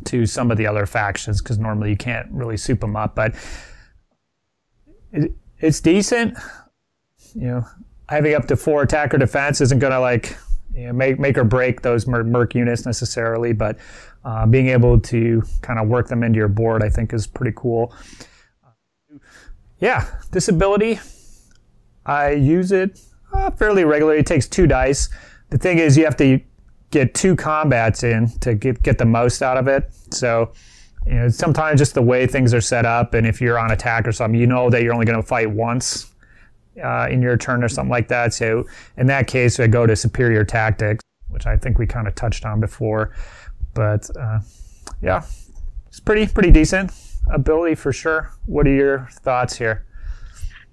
to some of the other factions, because normally you can't really soup them up. But it's decent. Having up to 4 attack or defense isn't going to make or break those merc units necessarily, but being able to kind of work them into your board, I think, is pretty cool. Yeah, this ability, I use it fairly regularly. It takes 2 dice. The thing is, you have to get 2 combats in to get the most out of it. So, sometimes just the way things are set up, and if you're on attack or something, that you're only going to fight once in your turn or something like that. So in that case, I go to superior tactics, which I think we kind of touched on before. But yeah, it's pretty decent ability for sure. What are your thoughts here?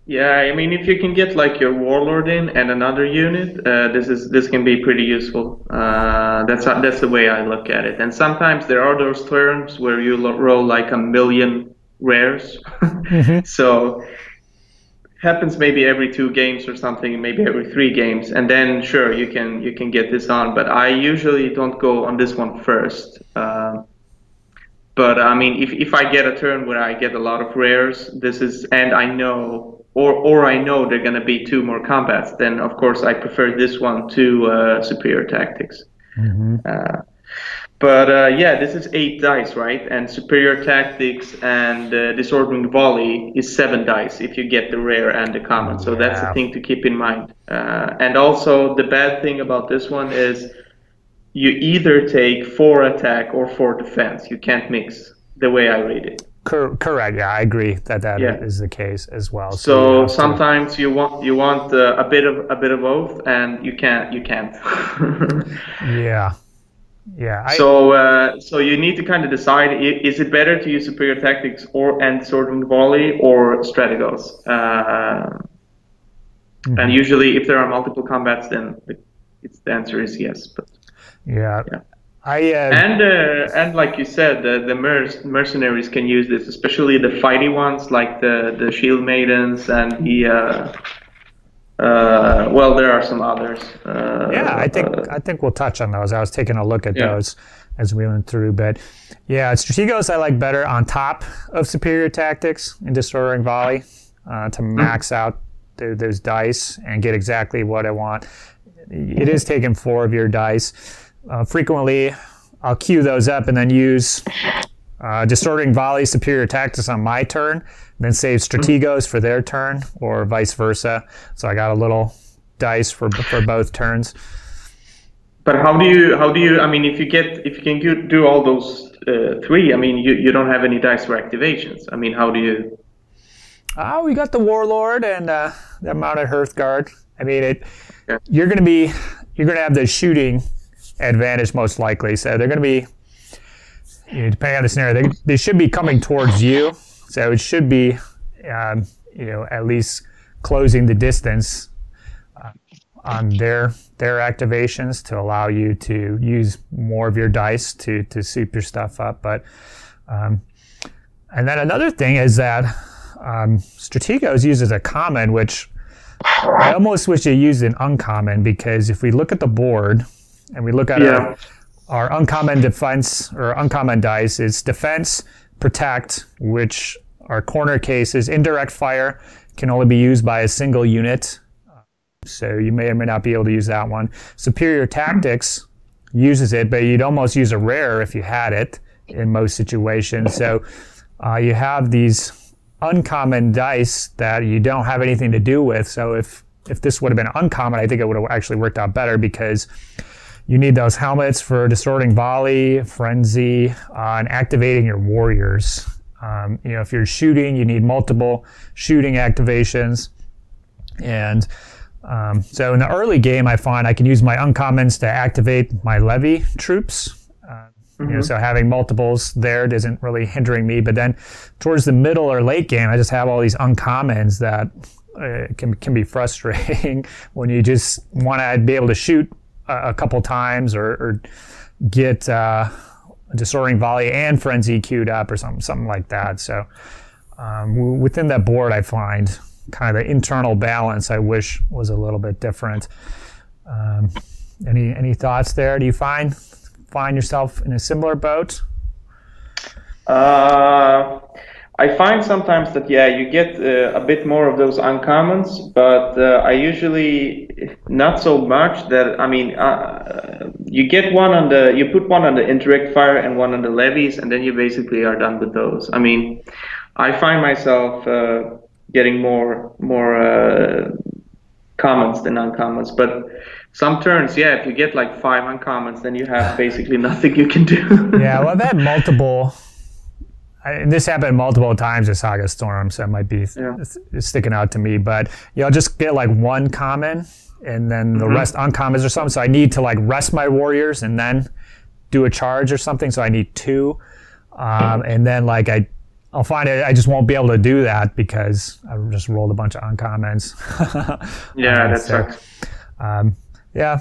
Yeah, I mean, if you can get like your warlord in and another unit, this can be pretty useful. That's the way I look at it. And sometimes there are those turns where you roll like 1 million rares. So happens maybe every 2 games or something, maybe every 3 games, and then sure you can get this on. But I usually don't go on this one first. But I mean, if I get a turn where I get a lot of rares, and I know. Or I know they're going to be 2 more combats, then of course I prefer this one to superior tactics. Yeah, this is 8 dice, right? And superior tactics and disordering volley is 7 dice if you get the rare and the common. So that's the thing to keep in mind. And also the bad thing about this one is you either take 4 attack or 4 defense. You can't mix, the way I read it. Correct. Yeah, I agree that is the case as well. So sometimes you want a bit of both, and you can't. Yeah. So you need to kind of decide: is it better to use superior tactics and disordering volley or Strategos? And usually, if there are multiple combats, then the answer is yes. But yeah. And like you said, the mercenaries can use this, especially the fighty ones like the shield maidens and the well, there are some others. I think we'll touch on those. I was taking a look at those as we went through, but yeah, Strategos I like better on top of superior tactics and disordering volley to max out those dice and get exactly what I want. It is taking 4 of your dice. Frequently, I'll queue those up and then use Distorting volley, superior tactics on my turn, then save Strategos for their turn, or vice versa. So I got a little dice for both turns. But how do you? I mean, if you can do all those three, I mean, you don't have any dice for activations. I mean, how do you? We got the Warlord and the mounted Hearth Guard. I mean, you're gonna have the shooting advantage most likely. So they're gonna be, depending on the scenario, they should be coming towards you. So it should be, at least closing the distance on their activations to allow you to use more of your dice to soup your stuff up. But and then another thing is that Strategos uses a common, which I almost wish they used an uncommon, because if we look at the board and we look at our uncommon defense or uncommon dice, it's defense, protect, which are corner cases. Indirect fire can only be used by a single unit, so you may or may not be able to use that one. Superior tactics uses it, but you'd almost use a rare if you had it in most situations. So you have these uncommon dice that you don't have anything to do with. So if this would have been uncommon, I think it would have actually worked out better, because you need those helmets for distorting volley, frenzy, and activating your warriors. If you're shooting, you need multiple shooting activations. And so in the early game, I find I can use my uncommons to activate my levy troops. So having multiples there isn't really hindering me. But then towards the middle or late game, I just have all these uncommons that can be frustrating when you just want to be able to shoot a couple times or get distorting volley and frenzy queued up or something like that. So within that board, I find kind of the internal balance I wish was a little bit different. Any thoughts there? Do you find yourself in a similar boat? I find sometimes that you get a bit more of those uncommons, but I usually not so much. That, I mean, you put one on the Indirect Fire and one on the levies, and then you basically are done with those. I mean, I find myself getting more commons than uncommons, but some turns, if you get like 5 uncommons, then you have basically nothing you can do. Well, I've had multiple. This happened multiple times at Saga Storm, so it might be sticking out to me. But I'll just get like 1 common, and then the rest uncommons or something. So I need to like rest my warriors and then do a charge or something. So I need 2, and then like I'll find I just won't be able to do that because I just rolled a bunch of uncommons. That sucks.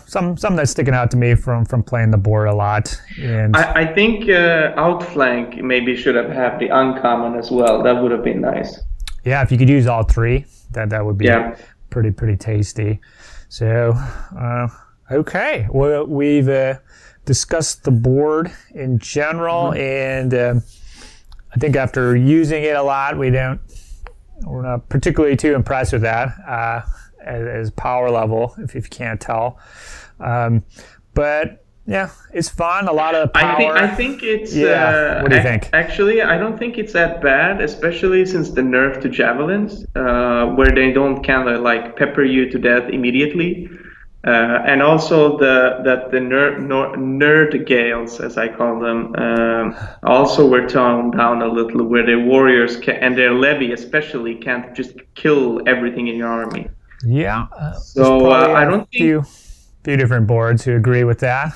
Something that's sticking out to me from playing the board a lot. And I think Outflank maybe should have had the uncommon as well. That would have been nice. Yeah, if you could use all 3, that would be pretty tasty. So, okay. Well, we've discussed the board in general, and I think after using it a lot, we're not particularly too impressed with that. As power level, if you can't tell, but it's fun. A lot of power. I think it's. What do you think? Actually, I don't think it's that bad, especially since the nerf to javelins, where they don't kind of like pepper you to death immediately, and also the nerd gales, as I call them, also were toned down a little, where their warriors and their levy especially can't just kill everything in your army. So I don't think few different boards who agree with that.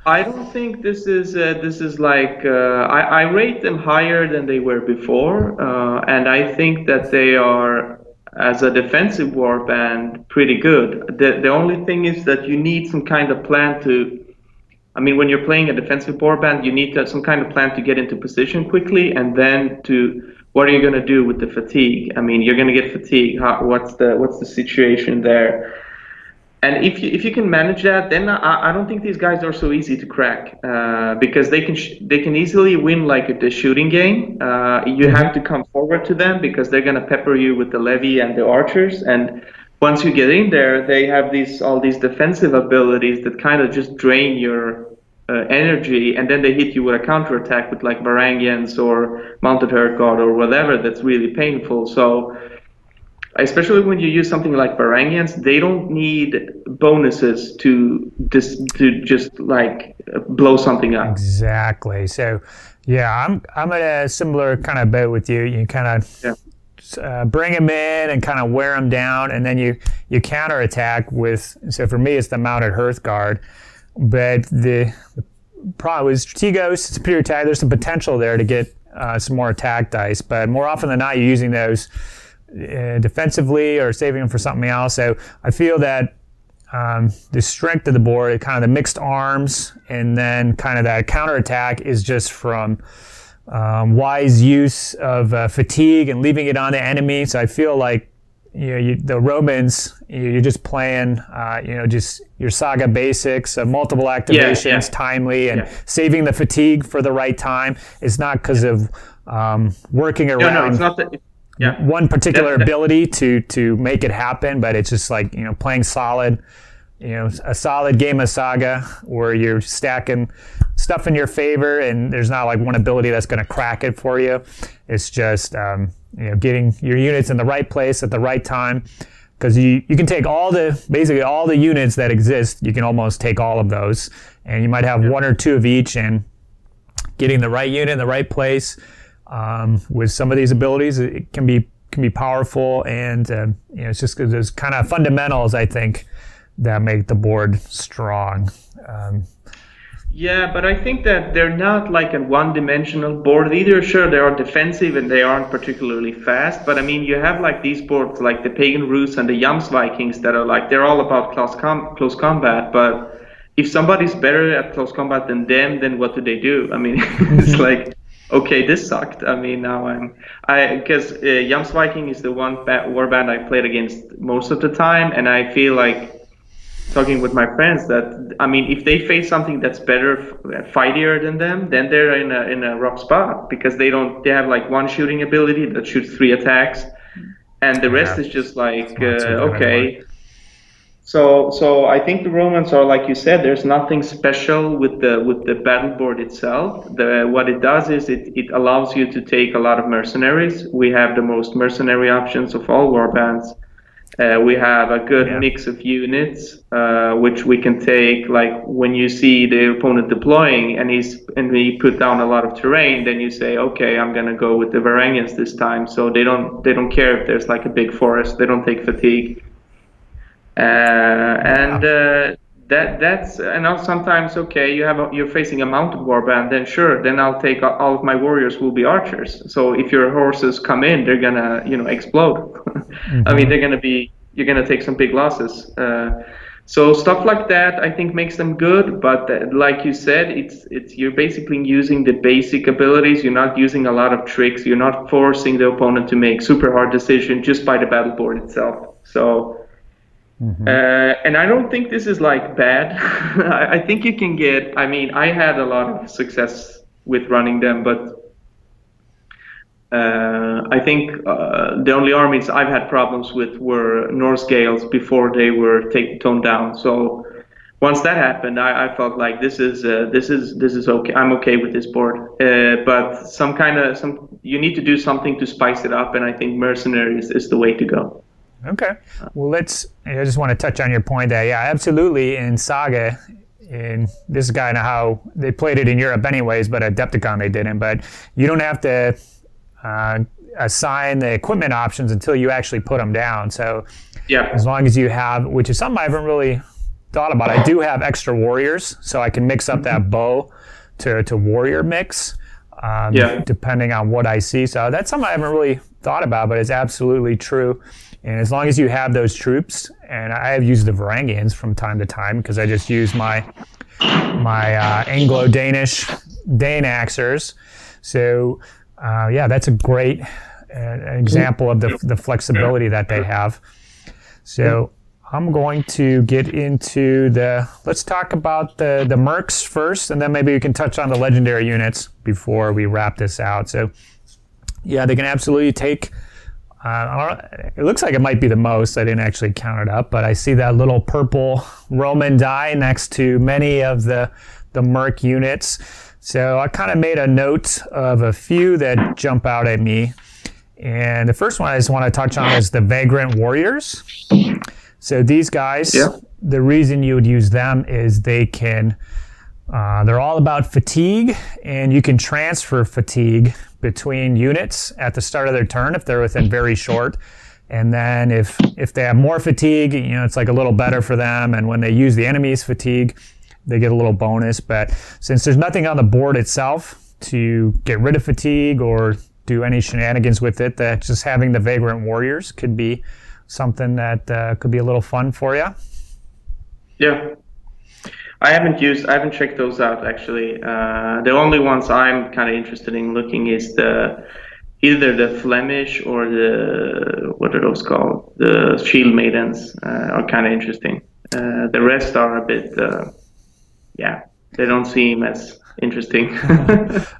I don't think this is like I rate them higher than they were before, and I think that they are, as a defensive warband, pretty good. The only thing is that you need some kind of plan to. I mean, when you're playing a defensive warband, you need to have some kind of plan to get into position quickly, and then to. What are you going to do with the fatigue? I mean, you're going to get fatigue. What's the situation there? And if you can manage that, then I don't think these guys are so easy to crack, because they can easily win like the shooting game. You have to come forward to them because they're going to pepper you with the levy and the archers. And once you get in there, they have all these defensive abilities that kind of just drain your energy, and then they hit you with a counterattack with like Varangians or Mounted Herd Guard or whatever. That's really painful. So especially when you use something like Varangians, they don't need bonuses to just like blow something up. Exactly. So, yeah, I'm in a similar kind of boat with you. You kind of bring them in and kind of wear them down, and then you counterattack with. So for me, it's the Mounted Hearth Guard, but the problem with Strategos, superior attack. There's some potential there to get some more attack dice, but more often than not, you're using those defensively or saving them for something else. So I feel that the strength of the board, kind of the mixed arms, and then kind of that counterattack is just from wise use of fatigue and leaving it on the enemy. So I feel like the Romans, you're just playing, just your Saga basics, multiple activations, timely, and saving the fatigue for the right time. It's not because of working around. No, it's not that. One particular ability to make it happen, but it's just like playing solid, a solid game of Saga where you're stacking stuff in your favor, and there's not like one ability that's going to crack it for you. It's just getting your units in the right place at the right time, because you can take basically all the units that exist. You can almost take all of those, and you might have one or two of each, and getting the right unit in the right place. With some of these abilities, it can be powerful, and it's just because there's kind of fundamentals, I think, that make the board strong. Yeah, but I think that they're not like a one-dimensional board either. Sure, they are defensive and they aren't particularly fast, but I mean, you have like these boards like the Pagan Rus and the Jomsvikings that are like, they're all about close combat, but if somebody's better at close combat than them, then what do they do? I mean, it's like, okay, this sucked. I mean, now because Jomsviking is the one warband I played against most of the time, and I feel like, talking with my friends, that I mean, if they face something that's better, fightier than them, then they're in a rough spot, because they have like one shooting ability that shoots 3 attacks, and the rest is just like okay. So I think the Romans are, like you said, there's nothing special with the battle board itself. What it does is it allows you to take a lot of mercenaries. We have the most mercenary options of all warbands. We have a good mix of units, which we can take. Like when you see the opponent deploying and he put down a lot of terrain, then you say, okay, I'm gonna go with the Varangians this time. So they don't care if there's like a big forest. They don't take fatigue. That's now sometimes, okay, you're facing a mounted warband, then sure, then I'll take all of my warriors will be archers. So if your horses come in, they're gonna explode. I mean, you're gonna take some big losses. So stuff like that I think makes them good, but like you said, you're basically using the basic abilities. You're not using a lot of tricks. You're not forcing the opponent to make super hard decisions just by the battle board itself. So. And I don't think this is like bad. I think you can get, I mean, I had a lot of success with running them, but I think the only armies I've had problems with were Norse Gales before they were toned down. So once that happened, I felt like this is okay. I'm okay with this board, but you need to do something to spice it up, and I think mercenaries is the way to go. Okay. Well, I just want to touch on your point that, yeah, absolutely, in Saga, and this is kind of how they played it in Europe anyways, but at Adepticon they didn't, but you don't have to assign the equipment options until you actually put them down. So as long as you have, which is something I haven't really thought about, I do have extra warriors, so I can mix up that bow to warrior mix, depending on what I see. So that's something I haven't really thought about, but it's absolutely true. And as long as you have those troops, and I have used the Varangians from time to time because I just use my Anglo-Danish Daneaxers. So that's a great example of the flexibility that they have. So I'm going to get into let's talk about the mercs first, and then maybe we can touch on the legendary units before we wrap this out. So yeah, they can absolutely take, it looks like it might be the most. I didn't actually count it up, but I see that little purple Roman die next to many of the the Merc units. So I kind of made a note of a few that jump out at me. And the first one I just want to touch on is the Vagrant Warriors. So these guys, the reason you would use them is they can, they're all about fatigue, and you can transfer fatigue between units at the start of their turn if they're within very short. And then if they have more fatigue, you know, it's like a little better for them. And when they use the enemy's fatigue, they get a little bonus. But since there's nothing on the board itself to get rid of fatigue or do any shenanigans with it, that just having the Vagrant Warriors could be something that could be a little fun for you. Yeah. I haven't checked those out actually. The only ones I'm kind of interested in looking is either the Flemish or what are those called? The Shield Maidens are kind of interesting. The rest are a bit, they don't seem as interesting.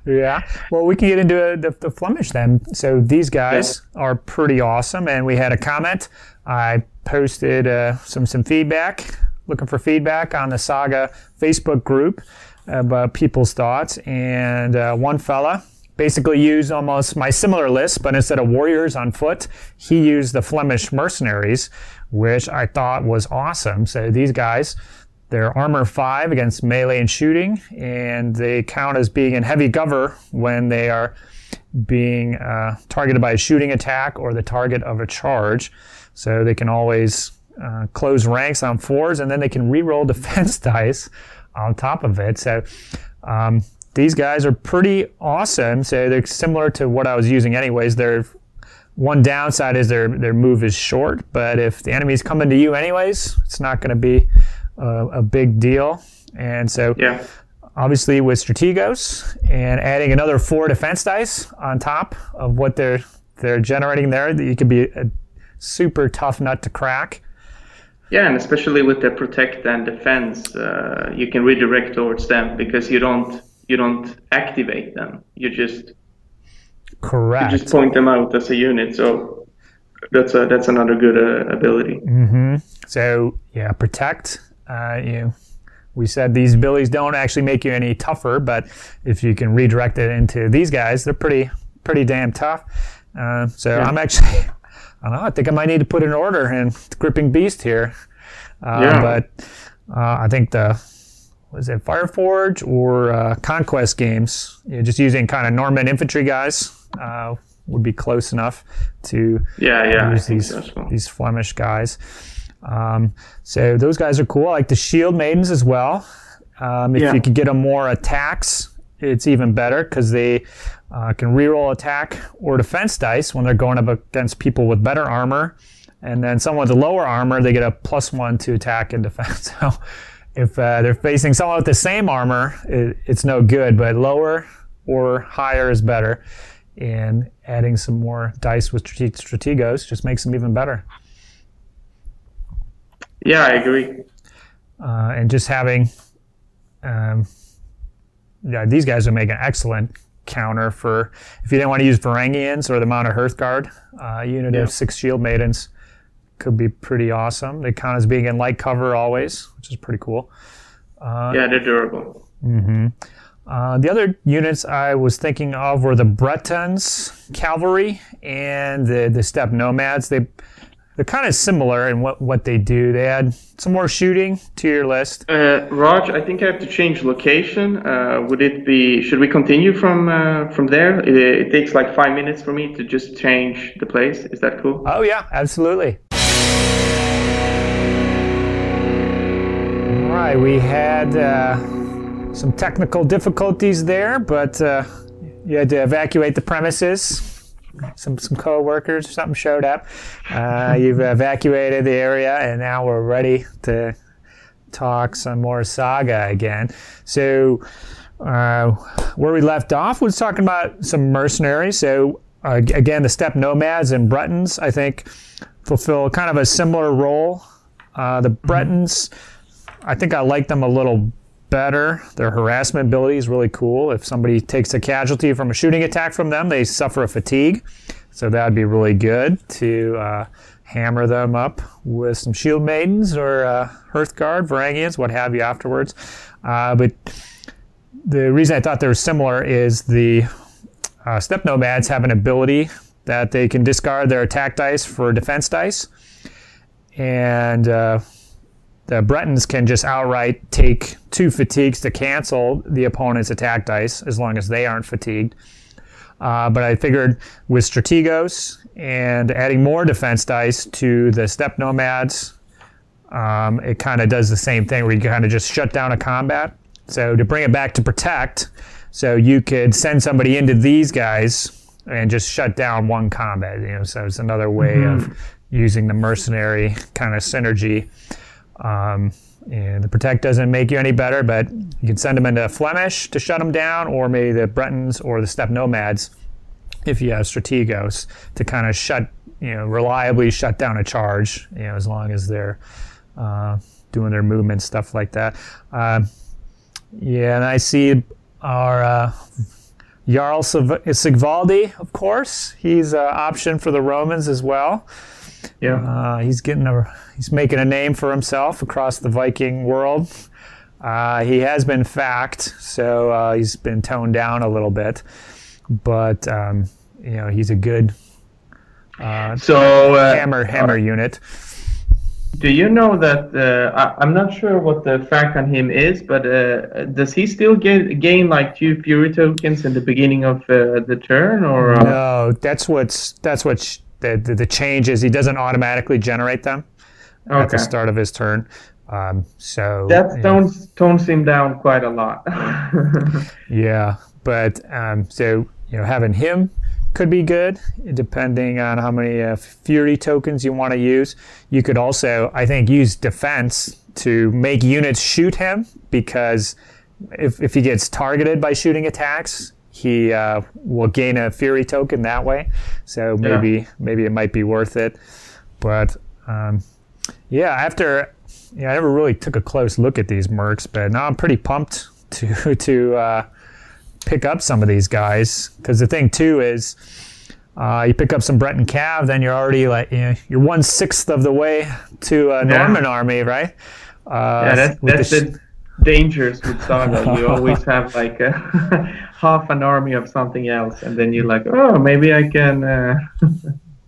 Yeah. Well, we can get into the Flemish then. So these guys are pretty awesome, and we had a comment. I posted some feedback, looking for feedback on the Saga Facebook group about people's thoughts, and one fella basically used almost my similar list, but instead of warriors on foot, he used the Flemish mercenaries, which I thought was awesome. So these guys, they're armor 5 against melee and shooting, and they count as being in heavy cover when they are being targeted by a shooting attack or the target of a charge. So they can always close ranks on 4s, and then they can reroll defense dice on top of it. So these guys are pretty awesome. So they're similar to what I was using anyways. Their one downside is their move is short, but if the enemy's coming to you anyways, it's not going to be a big deal. And so obviously with Strategos and adding another 4 defense dice on top of what they're generating there, you could be a super tough nut to crack. Yeah, and especially with the protect and defense, you can redirect towards them because you don't activate them. You just point them out as a unit. So that's another good ability. Mm-hmm. So yeah, protect. We said these abilities don't actually make you any tougher, but if you can redirect it into these guys, they're pretty damn tough. I'm actually, I don't know, I think I might need to put an order in Gripping Beast here. But I think was it Fireforge or Conquest games, just using kind of Norman infantry guys would be close enough to use these Flemish guys. So those guys are cool. I like the Shield Maidens as well. If you could get them more attacks, it's even better because they can reroll attack or defense dice when they're going up against people with better armor. And then someone with lower armor, they get a +1 to attack and defense. So if they're facing someone with the same armor, it's no good, but lower or higher is better. And adding some more dice with Strategos just makes them even better. Yeah, I agree. And just having, these guys would make an excellent counter for if you didn't want to use Varangians or the Mount of Hearth Guard. Unit of 6 Shield Maidens could be pretty awesome. They count as being in light cover always, which is pretty cool. They're durable. Mm-hmm. The other units I was thinking of were the Bretons Cavalry and the Steppe Nomads. They're kind of similar in what they do. They add some more shooting to your list. Raj, I think I have to change location. Should we continue from there? It takes like 5 minutes for me to just change the place. Is that cool? Oh yeah, absolutely. All right, we had some technical difficulties there, but you had to evacuate the premises. Some co-workers or something showed up. You've evacuated the area, and now we're ready to talk some more Saga again. So where we left off was talking about some mercenaries. So again, the Steppe Nomads and Bretons, I think, fulfill kind of a similar role. The Bretons, I think I like them a little better. Their harassment ability is really cool. If somebody takes a casualty from a shooting attack from them, they suffer a fatigue. So that would be really good to hammer them up with some Shield Maidens or Hearth Guard, Varangians, what have you afterwards. But the reason I thought they were similar is the Steppe Nomads have an ability that they can discard their attack dice for defense dice, and the Bretons can just outright take 2 fatigues to cancel the opponent's attack dice as long as they aren't fatigued. But I figured with Strategos and adding more defense dice to the Steppe Nomads, it kind of does the same thing where you kind of just shut down a combat. So to bring it back to protect, so you could send somebody into these guys and just shut down one combat. You know, so it's another way of using the mercenary kind of synergy. And the protect doesn't make you any better, but you can send them into Flemish to shut them down, or maybe the Bretons or the Steppe Nomads if you have Strategos to kind of reliably shut down a charge, as long as they're doing their movement, stuff like that. Yeah, and I see our Jarl Sigvaldi, of course. He's an option for the Romans as well. Yeah, he's making a name for himself across the Viking world. He has been fact, so he's been toned down a little bit, but he's a good hammer unit. Do you know that I'm not sure what the fact on him is, but does he still gain like 2 Fury tokens in the beginning of the turn, or no? That's what the change is. He doesn't automatically generate them at the start of his turn. So that tones him down quite a lot. Yeah, but so having him could be good depending on how many Fury tokens you want to use. You could also, I think, use defense to make units shoot him, because if he gets targeted by shooting attacks, he will gain a Fury token that way. So maybe it might be worth it. But after I never really took a close look at these mercs, but now I'm pretty pumped to pick up some of these guys, because the thing too is you pick up some Breton Cav, then you're already you're 1/6 of the way to a Norman army, right? That's the dangers with Saga. You always have like half an army of something else, and then you're like, oh, maybe I can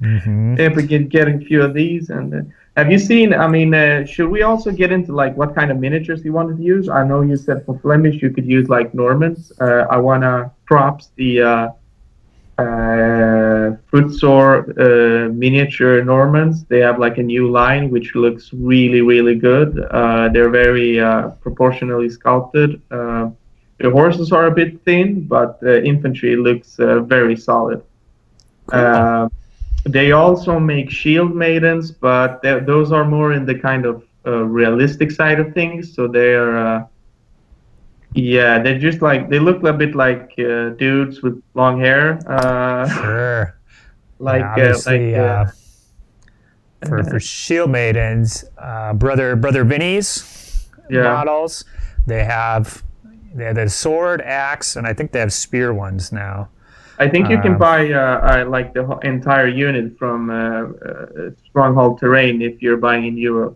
get a few of these. And have you seen, should we also get into like what kind of miniatures you wanted to use? I know you said for Flemish you could use like Normans. I want to props the footsore miniature Normans. They have like a new line which looks really, really good. They're very proportionally sculpted. The horses are a bit thin, but the infantry looks very solid. Cool. They also make shield maidens, but those are more in the kind of realistic side of things. So they're they're just like, they look a bit like dudes with long hair. Sure. For shield maidens, brother Vinny's models, they have the sword, axe, and I think they have spear ones now. I think you can buy like the entire unit from Stronghold Terrain if you're buying in Europe.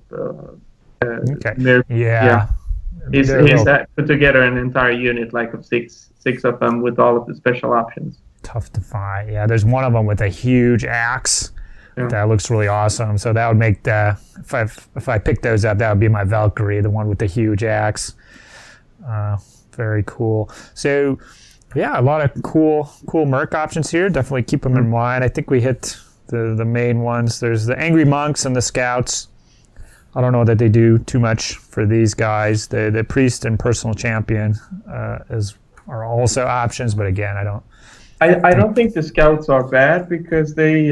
He's put together an entire unit like of six of them with all of the special options. Tough to find. Yeah, there's one of them with a huge axe. That looks really awesome. So that would make if I pick those up, that would be my Valkyrie, the one with the huge axe. Very cool. So. Yeah, a lot of cool merc options here. Definitely keep them in mind. I think we hit the main ones. There's the Angry Monks and the Scouts. I don't know that they do too much for these guys. The Priest and Personal Champion are also options, but again, I don't think the Scouts are bad, because they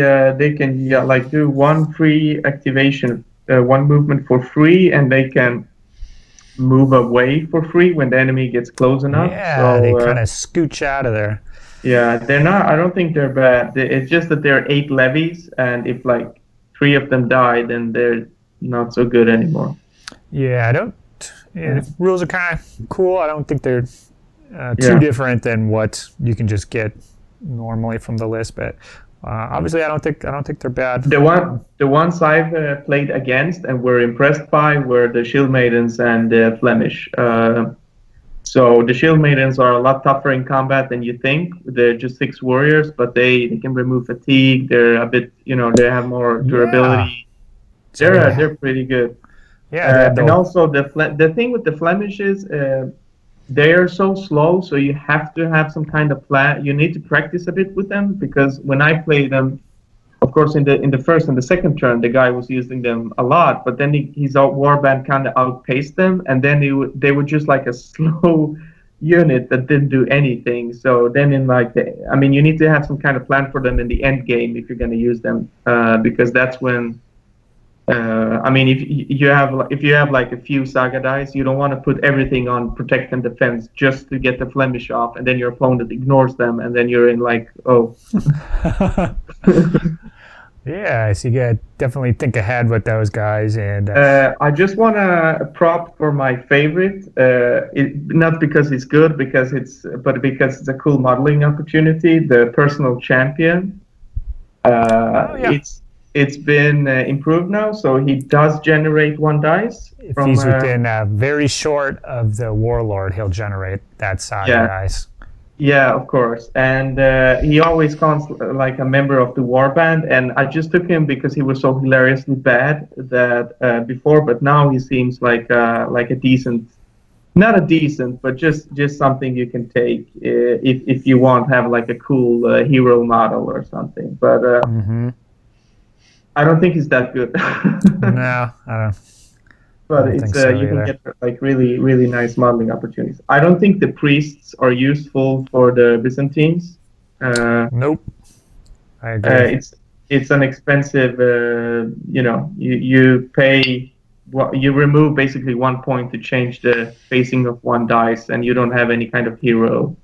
can like do one free activation, one movement for free, and they can move away for free when the enemy gets close enough. Yeah, so, they kind of scooch out of there. Yeah, they're not. I don't think they're bad. It's just that there are 8 levies, and if like 3 of them die, then they're not so good anymore. Yeah, the rules are kind of cool. I don't think they're too different than what you can just get normally from the list, but obviously, I don't think they're bad. The ones I've played against and were impressed by were the Shield Maidens and the Flemish. So the Shield Maidens are a lot tougher in combat than you think. They're just 6 warriors, but they can remove fatigue. They're a bit, they have more durability. Yeah. They're pretty good. Yeah, and also the thing with the Flemish is they are so slow, so you have to have some kind of plan. You need to practice a bit with them, because when I play them, of course, in the first and the second turn, the guy was using them a lot, but then his warband kind of outpaced them, and then they were just like a slow unit that didn't do anything. So then you need to have some kind of plan for them in the end game if you're going to use them, because that's when. If you have like a few Saga dice, you don't want to put everything on protect and defense just to get the Flemish off, and then your opponent ignores them, and then you're in like, oh. Yeah, so you gotta definitely think ahead with those guys. And I just want to prop for my favorite, not because it's good, but because it's a cool modeling opportunity. The personal champion. It's been improved now, so he does generate 1 dice. If he's within very short of the warlord, he'll generate that Saga dice. Yeah, of course. And he always counts like a member of the warband, and I just took him because he was so hilariously bad that before, but now he seems like a decent, not a decent, but just something you can take if you want to have like a cool hero model or something. But I don't think it's that good. No, I don't. But it's you can get like really, really nice modeling opportunities. I don't think the priests are useful for the Byzantines. Nope. I agree. It's an expensive. You pay. You remove basically 1 point to change the facing of 1 dice, and you don't have any kind of hero.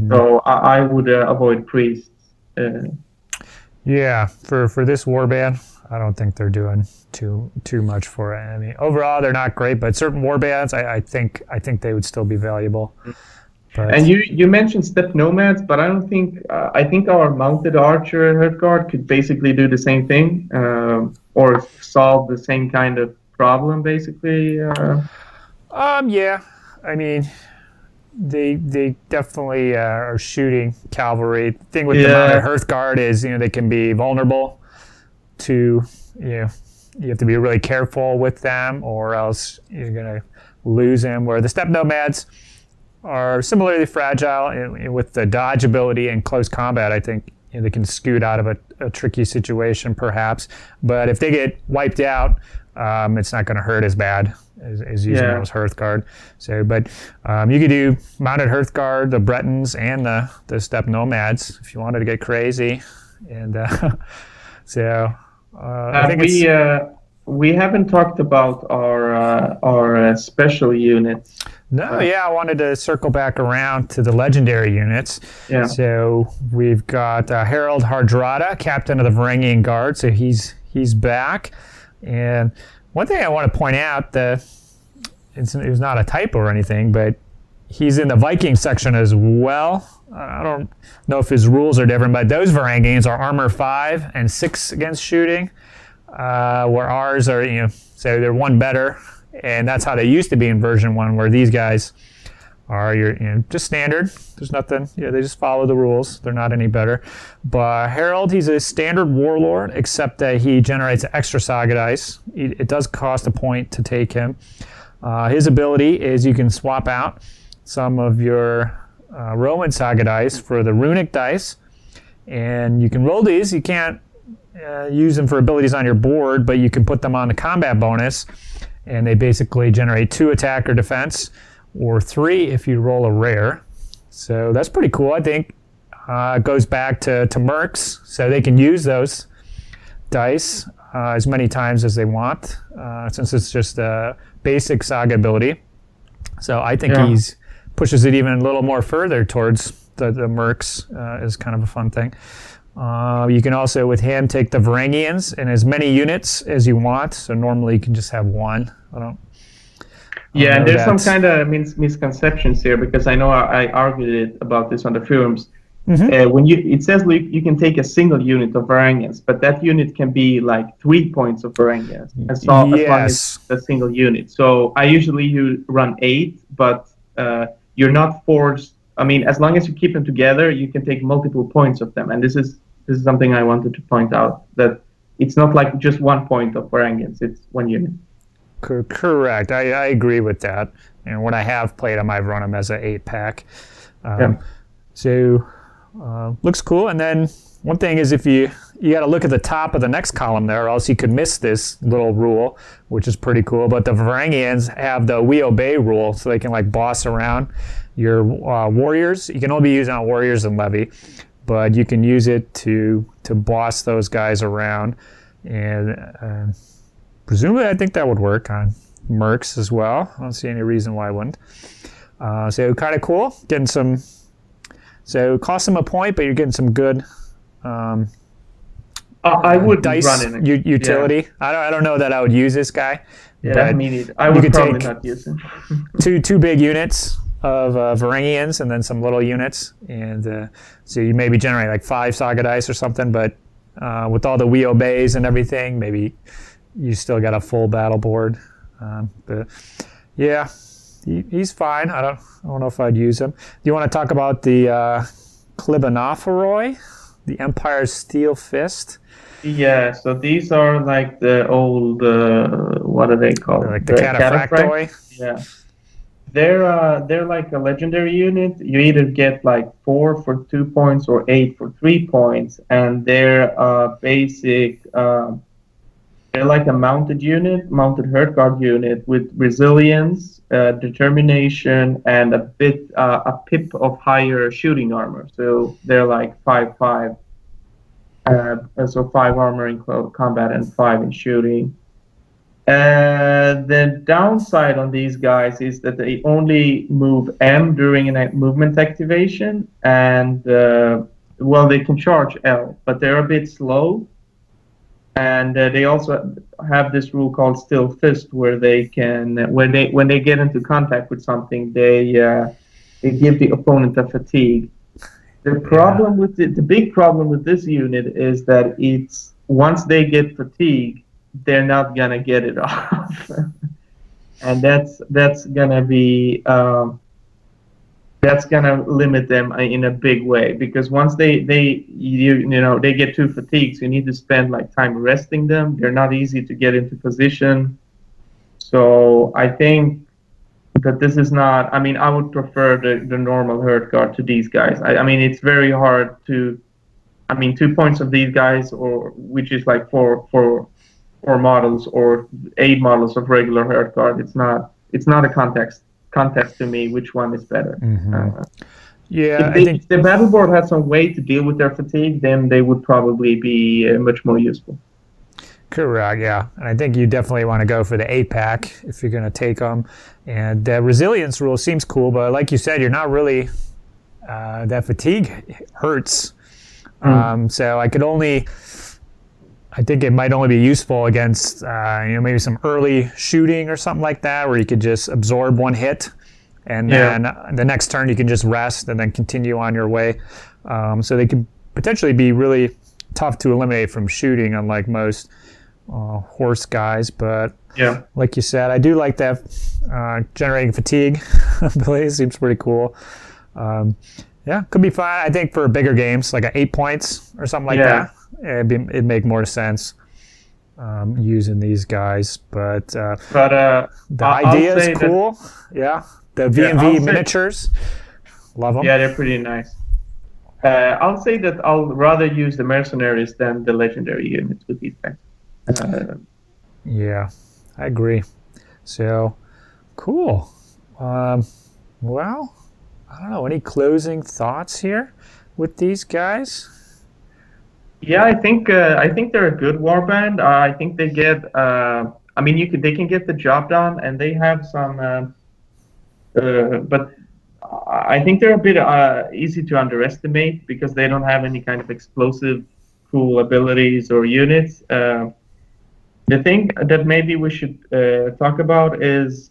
So I would avoid priests. Yeah, for this warband, I don't think they're doing too much for it. I mean, overall they're not great, but certain warbands, I think they would still be valuable. But, and you mentioned steppe nomads, but I don't think I think our mounted archer Hearth guard could basically do the same thing, or solve the same kind of problem, basically. Yeah, I mean. They definitely are shooting cavalry. The thing with the mounted Hearth guard is, they can be vulnerable to, you have to be really careful with them, or else you're going to lose them. Where the steppe nomads are similarly fragile, and with the dodge ability and close combat, I think they can scoot out of a tricky situation, perhaps. But if they get wiped out, it's not going to hurt as bad as using those Hearth guard. So, but you could do mounted Hearth guard, the Bretons, and the steppe nomads if you wanted to get crazy. And I think we haven't talked about our special units. No, I wanted to circle back around to the legendary units. Yeah. So we've got Harold Hardrada, captain of the Varangian Guard. So he's back. And one thing I want to point out, it was not a typo or anything, but he's in the Viking section as well. I don't know if his rules are different, but those Varangians are armor 5 and 6 against shooting, where ours are, so they're 1 better. And that's how they used to be in version 1, where these guys are just standard. There's nothing, they just follow the rules. They're not any better. But Harold, he's a standard warlord, except that he generates extra Saga dice. It does cost a point to take him. His ability is you can swap out some of your Roman Saga dice for the runic dice, and you can roll these. You can't use them for abilities on your board, but you can put them on the combat bonus, and they basically generate 2 attack or defense, or 3 if you roll a rare. So that's pretty cool, I think. It goes back to mercs, so they can use those dice as many times as they want, since it's just a basic Saga ability. So I think he's pushes it even a little more further towards the mercs, is kind of a fun thing. You can also, with him, take the Varangians in as many units as you want. So normally you can just have 1. And there's some kind of misconceptions here, because I know I argued about this on the forums. When it says you can take a single unit of Varangians, but that unit can be like 3 points of Varangians, as long as a single unit. So I usually run 8, but you're not forced. I mean, as long as you keep them together, you can take multiple points of them. And this is something I wanted to point out, that it's not like just 1 point of Varangians, it's 1 unit. Correct. I agree with that. And when I have played them, I've run them as an 8-pack. So looks cool. And then one thing is, if you got to look at the top of the next column there, or else you could miss this little rule, which is pretty cool. But the Varangians have the we obey rule, so they can like boss around your warriors. You can only be using on warriors and levy, but you can use it to boss those guys around. And presumably, I think that would work on mercs as well. I don't see any reason why it wouldn't. So kind of cool. Getting some. So it costs them a point, but you're getting some good. I would dice run in utility. Yeah. I don't know that I would use this guy. Yeah, me neither. I would probably not use him. two big units of Varangians and then some little units, and so you maybe generate like 5 Saga dice or something. But with all the we obeys and everything, maybe you still got a full battle board. But yeah, he's fine. I don't know if I'd use him. Do you want to talk about the Klibanophoroi, the Empire's Steel Fist? Yeah, so these are like the old, what are they called? Like the Cataphractoi? Yeah. They're like a legendary unit. You either get like 4 for 2 points or 8 for 3 points, and they're basic. They're like a mounted unit, mounted Hearth Guard unit with resilience, determination, and a pip of higher shooting armor. So they're like 5/5. So 5 armor in combat and 5 in shooting. The downside on these guys is that they only move M during a movement activation, and well, they can charge L, but they're a bit slow. And they also have this rule called Still Fist, where they can, when they get into contact with something, they give the opponent a fatigue. The problem with the big problem with this unit is that it's once they get fatigue, they're not gonna get it off, and that's gonna be that's gonna limit them in a big way, because once they get too fatigued, so you need to spend like time resting them. They're not easy to get into position, so I think that this is not. I mean, I would prefer the normal Hearth Guard to these guys. I mean, it's very hard to. I mean, 2 points of these guys, or which is like four models or 8 models of regular Hearth Guard. It's not a contest to me which one is better. Mm-hmm. If the battle board had some way to deal with their fatigue, then they would probably be much more useful. Correct, yeah. And I think you definitely want to go for the 8-pack if you're going to take them. And the resilience rule seems cool, but like you said, you're not really... that fatigue hurts. So I think it might only be useful against maybe some early shooting or something like that, where you could just absorb 1 hit, and then the next turn you can just rest and then continue on your way. So they could potentially be really tough to eliminate from shooting, unlike most horse guys. But like you said, I do like that generating fatigue ability. Seems pretty cool. Could be fine. I think for bigger games, like 8 points or something like that, it'd make more sense using these guys. But the idea is cool. The V&V miniatures, love them. Yeah, they're pretty nice. I'll say that I'll rather use the mercenaries than the legendary units with these guys. Yeah, I agree. So, cool. Well, I don't know. Any closing thoughts here with these guys? Yeah, I think they're a good warband. I think they get. I mean, they can get the job done, and they have some. But I think they're a bit easy to underestimate because they don't have any kind of explosive, cool abilities or units. The thing that maybe we should talk about is.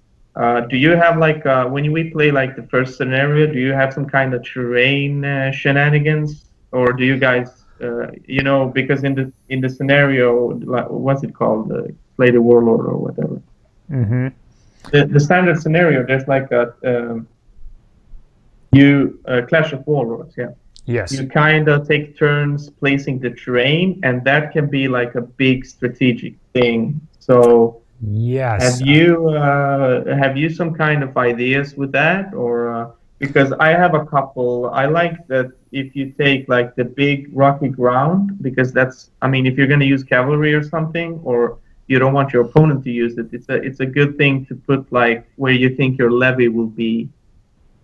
Do you have like when we play like the first scenario? Do you have some kind of terrain shenanigans, or do you guys, because in the scenario, like, what's it called, play the warlord or whatever? Mm-hmm. The standard scenario, there's like a you Clash of Walrus, yeah. Yes. You kind of take turns placing the terrain, and that can be like a big strategic thing. So, yes, have you some kind of ideas with that, or because I have a couple. I like that if you take like the big rocky ground, because that's, I mean, if you're going to use cavalry or something, or you don't want your opponent to use it, it's a good thing to put like where you think your levy will be.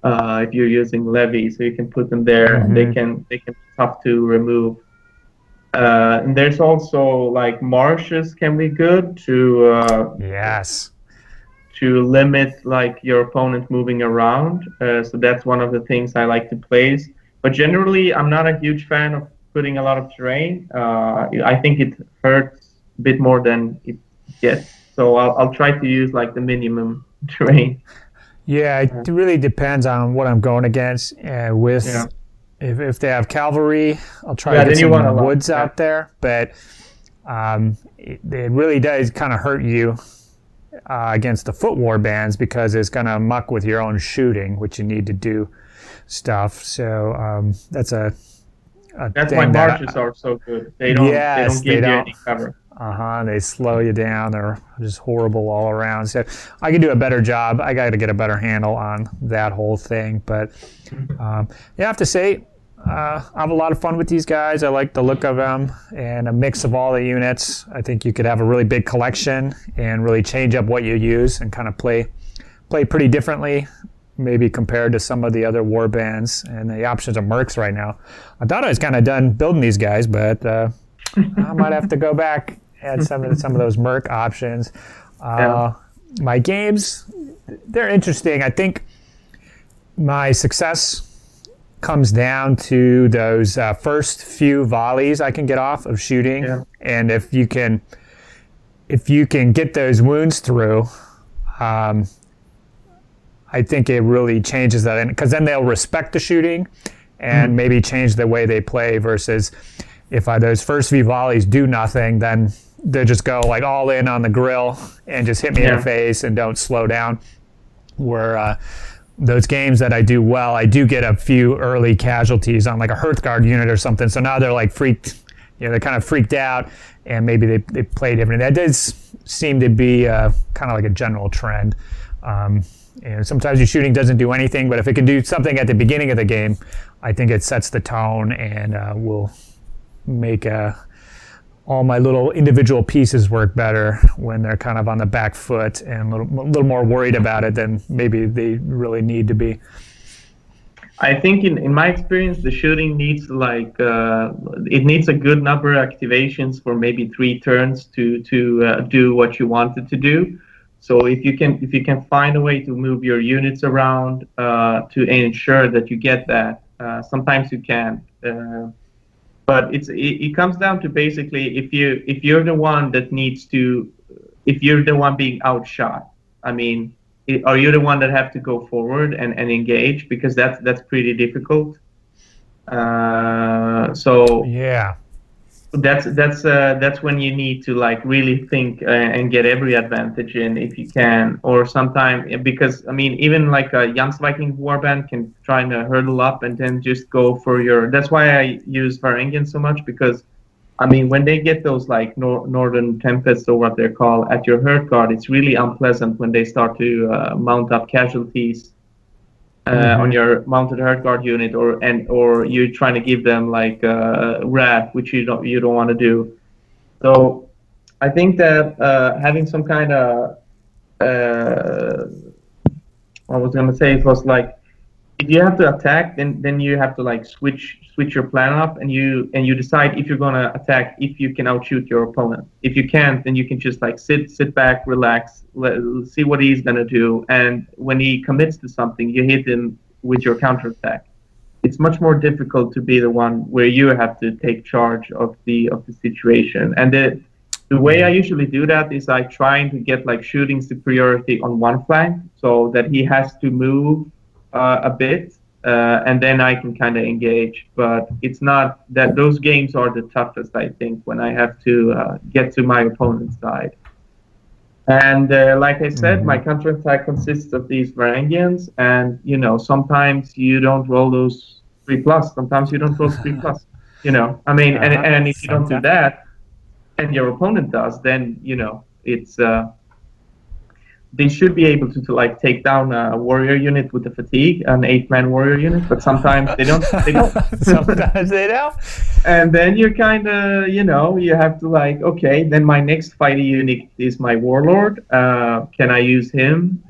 If you're using levy, so you can put them there, and they can be tough to remove. And there's also like marshes can be good to yes, to limit like your opponent moving around. So that's one of the things I like to place. But generally, I'm not a huge fan of putting a lot of terrain. I think it hurts a bit more than it gets. So I'll try to use like the minimum terrain. Yeah, it really depends on what I'm going against. With if they have cavalry, I'll try to get some woods out there. But it really does kind of hurt you against the foot war bands, because it's going to muck with your own shooting, which you need to do stuff. So that's why marches are so good. They don't give you any cover. They slow you down. They're just horrible all around. So I can do a better job. I got to get a better handle on that whole thing. But I have to say, I have a lot of fun with these guys. I like the look of them and a mix of all the units. I think you could have a really big collection and really change up what you use and kind of play pretty differently, maybe compared to some of the other war bands and the options of mercs right now. I thought I was kind of done building these guys, but I might have to go back, add some of those merc options. My games, they're interesting. I think my success comes down to those first few volleys I can get off of shooting, and if you can get those wounds through, I think it really changes that, because then they'll respect the shooting and maybe change the way they play, versus if those first few volleys do nothing, then they just go like all in on the grill and just hit me in the face and don't slow down. Where those games that I do well, I do get a few early casualties on like a Hearth guard unit or something. So now they're like freaked, they're kind of freaked out, and maybe they play different. That does seem to be kind of like a general trend. Sometimes your shooting doesn't do anything, but if it can do something at the beginning of the game, I think it sets the tone and will make all my little individual pieces work better when they're kind of on the back foot and a little more worried about it than maybe they really need to be. I think in my experience, the shooting needs like it needs a good number of activations for maybe 3 turns to do what you want it to do. So if you can find a way to move your units around to ensure that you get that, sometimes you can. But it comes down to basically if you're the one that needs to, if you're the one being outshot, I mean, are you the one that have to go forward and engage, because that's pretty difficult. So yeah, that's when you need to like really think and get every advantage in if you can, or sometime, because I mean even like a Jans Viking warband can try and hurdle up and then just go for your. That's why I use Varangian so much, because I mean when they get those like Northern Tempests or what they're called at your Hearth guard, it's really unpleasant when they start to mount up casualties on your mounted Hearth guard unit, or you're trying to give them like wrath, which you don't want to do. So I think that having some kind of I was gonna say, it was like if you have to attack, then you have to like switch your plan up, and you decide if you're gonna attack, if you can outshoot your opponent. If you can't, then you can just like sit back, relax, see what he's gonna do, and when he commits to something, you hit him with your counterattack. It's much more difficult to be the one where you have to take charge of the situation. And the way I usually do that is I trying to get like shooting superiority on one flank, so that he has to move a bit, and then I can kind of engage. But it's not that those games are the toughest, I think, when I have to get to my opponent's side. And like I said, my counterattack consists of these Varangians, and sometimes you don't roll those 3+. Sometimes you don't roll 3+. I mean, and if you don't do that, and your opponent does, then it's they should be able to like take down a warrior unit with the fatigue, an 8-man warrior unit, but sometimes they don't. Sometimes they don't. And then you're kind of, you have to like, okay, then my next fighting unit is my warlord. Can I use him?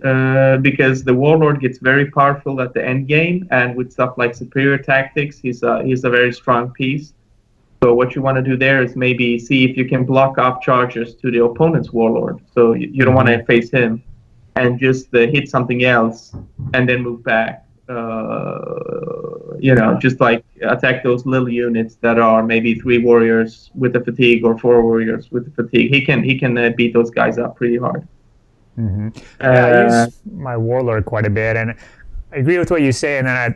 Because the warlord gets very powerful at the end game, and with stuff like superior tactics, he's a very strong piece. So what you want to do there is maybe see if you can block off charges to the opponent's warlord. So you don't want to face him, and just hit something else, and then move back. Just like attack those little units that are maybe 3 warriors with the fatigue or 4 warriors with the fatigue. He can beat those guys up pretty hard. I use my warlord quite a bit, and I agree with what you say. And then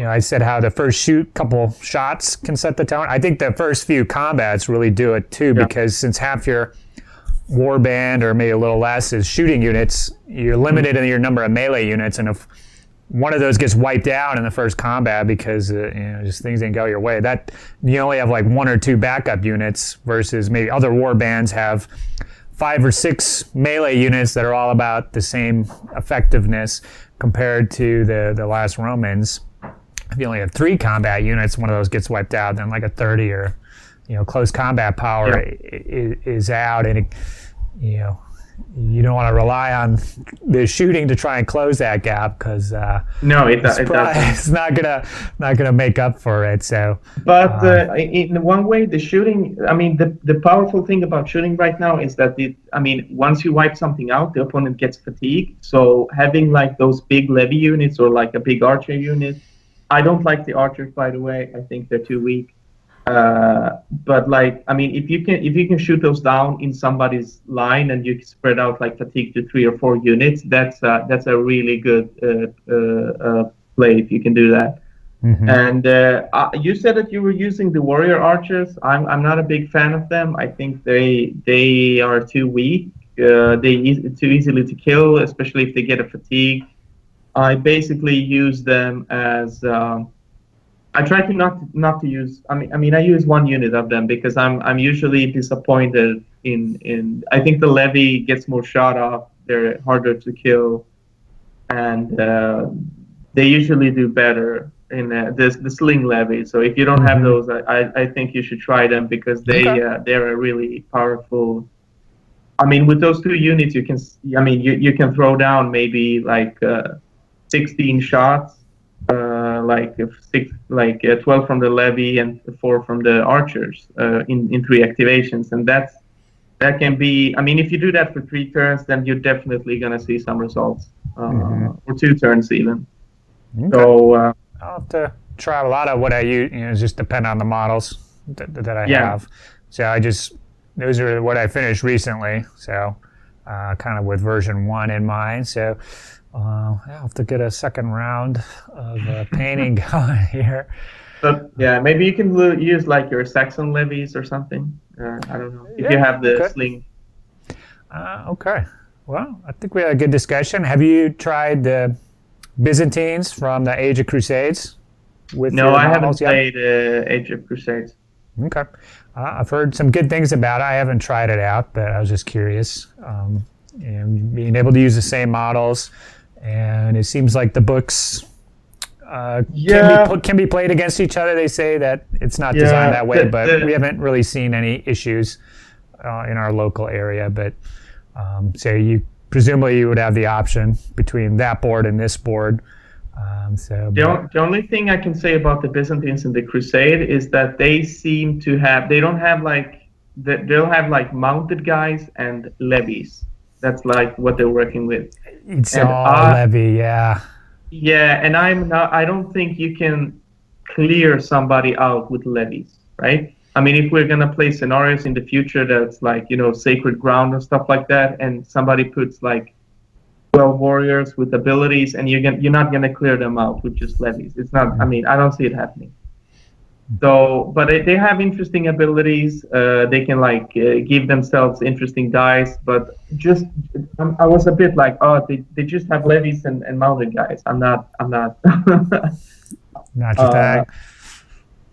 I said how the first couple shots can set the tone. I think the first few combats really do it too, because since half your warband, or maybe a little less, is shooting units, you're limited in your number of melee units, and if one of those gets wiped out in the first combat because just things didn't go your way, that you only have like 1 or 2 backup units, versus maybe other war bands have 5 or 6 melee units that are all about the same effectiveness compared to the last Romans. If you only have 3 combat units, one of those gets wiped out, then like a 30 or close combat power is out, and you don't want to rely on the shooting to try and close that gap, because it's not gonna make up for it. So, but in one way, the shooting. I mean, the powerful thing about shooting right now is that once you wipe something out, the opponent gets fatigued. So having like those big levy units or like a big archer unit. I don't like the archers, by the way. I think they're too weak. But if you can shoot those down in somebody's line, and you can spread out like fatigue to 3 or 4 units, that's a really good play if you can do that. And you said that you were using the warrior archers. I'm not a big fan of them. I think they are too weak. Too easily to kill, especially if they get a fatigue. I basically use them as I try to not to use. I use 1 unit of them because I'm usually disappointed in. I think the levy gets more shot off. They're harder to kill, and they usually do better in the sling levy. So if you don't have those, I think you should try them, because they're a really powerful. With those 2 units, you can. You can throw down maybe like 16 shots. 12 from the levy and 4 from the archers in 3 activations, and that can be. If you do that for 3 turns, then you're definitely gonna see some results, or 2 turns even. Okay. So I'll have to try a lot of what I use. Just depend on the models that I have. So those are what I finished recently. So kind of with version 1 in mind. So. I'll have to get a second round of painting going here. But maybe you can use like your Saxon levies or something. I don't know if you have the sling. Okay. Well, I think we had a good discussion. Have you tried the Byzantines from the Age of Crusades? No, I haven't played Age of Crusades. Okay. I've heard some good things about it. I haven't tried it out, but I was just curious. Being able to use the same models. And it seems like the books can be played against each other. They say that it's not designed that way, but we haven't really seen any issues in our local area. But so presumably you would have the option between that board and this board. The only thing I can say about the Byzantines and the Crusade is that they seem to have. They'll have like mounted guys and levies. That's like what they're working with. It's all levy, yeah. Yeah, and I don't think you can clear somebody out with levies, right? If we're gonna play scenarios in the future that's like sacred ground and stuff like that, and somebody puts like 12 warriors with abilities, and you're not gonna clear them out with just levies. It's not. I don't see it happening. So, but they have interesting abilities. They can like give themselves interesting dice. But just I was a bit like, oh, they just have levies and mounted guys. I'm not. Not your thing.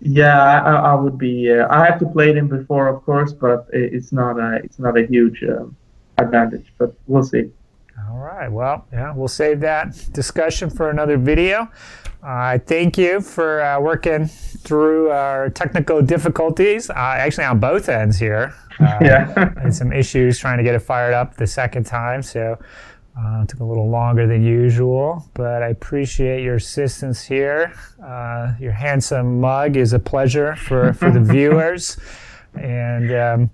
Yeah, I would be. I have to play them before, of course, but it's not a huge advantage. But we'll see. All right. Well, yeah, we'll save that discussion for another video. I thank you for working through our technical difficulties, actually on both ends here. Yeah. I had some issues trying to get it fired up the second time, so it took a little longer than usual, but I appreciate your assistance here. Your handsome mug is a pleasure for the viewers. And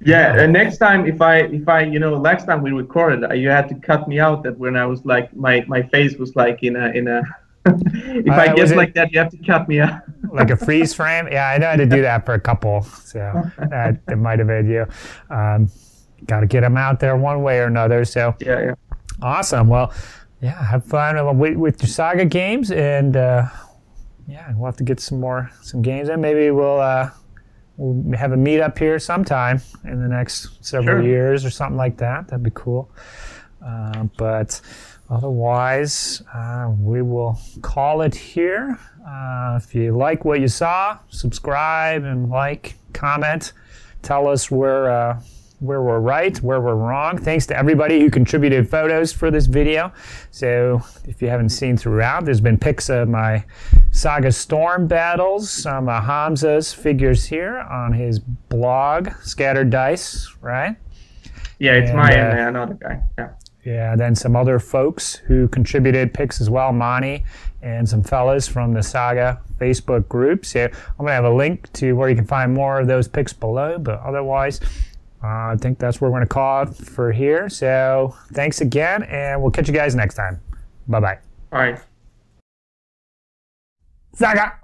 yeah, and next time if I last time we recorded, you had to cut me out that when I was like my face was like in a if I guess like that, you have to cut me out. Like a freeze frame? Yeah, I know how to do that for a couple, so that might have been you. Got to get them out there one way or another. So yeah. Awesome. Well, yeah, have fun with your Saga games, and yeah, we'll have to get some games in. Maybe we'll have a meetup here sometime in the next several years or something like that. That'd be cool. But otherwise, we will call it here. If you like what you saw, subscribe and comment. Tell us where we're right, where we're wrong. Thanks to everybody who contributed photos for this video. So if you haven't seen throughout, there's been pics of my Saga Storm battles, some Hamza's figures here on his blog, Scattered Dice, right? Yeah, it's another guy. Yeah. Yeah, then some other folks who contributed pics as well, Monty and some fellas from the Saga Facebook group. So I'm going to have a link to where you can find more of those pics below, but otherwise, I think that's where we're going to call it for here. So thanks again, and we'll catch you guys next time. Bye-bye. All right. Saga!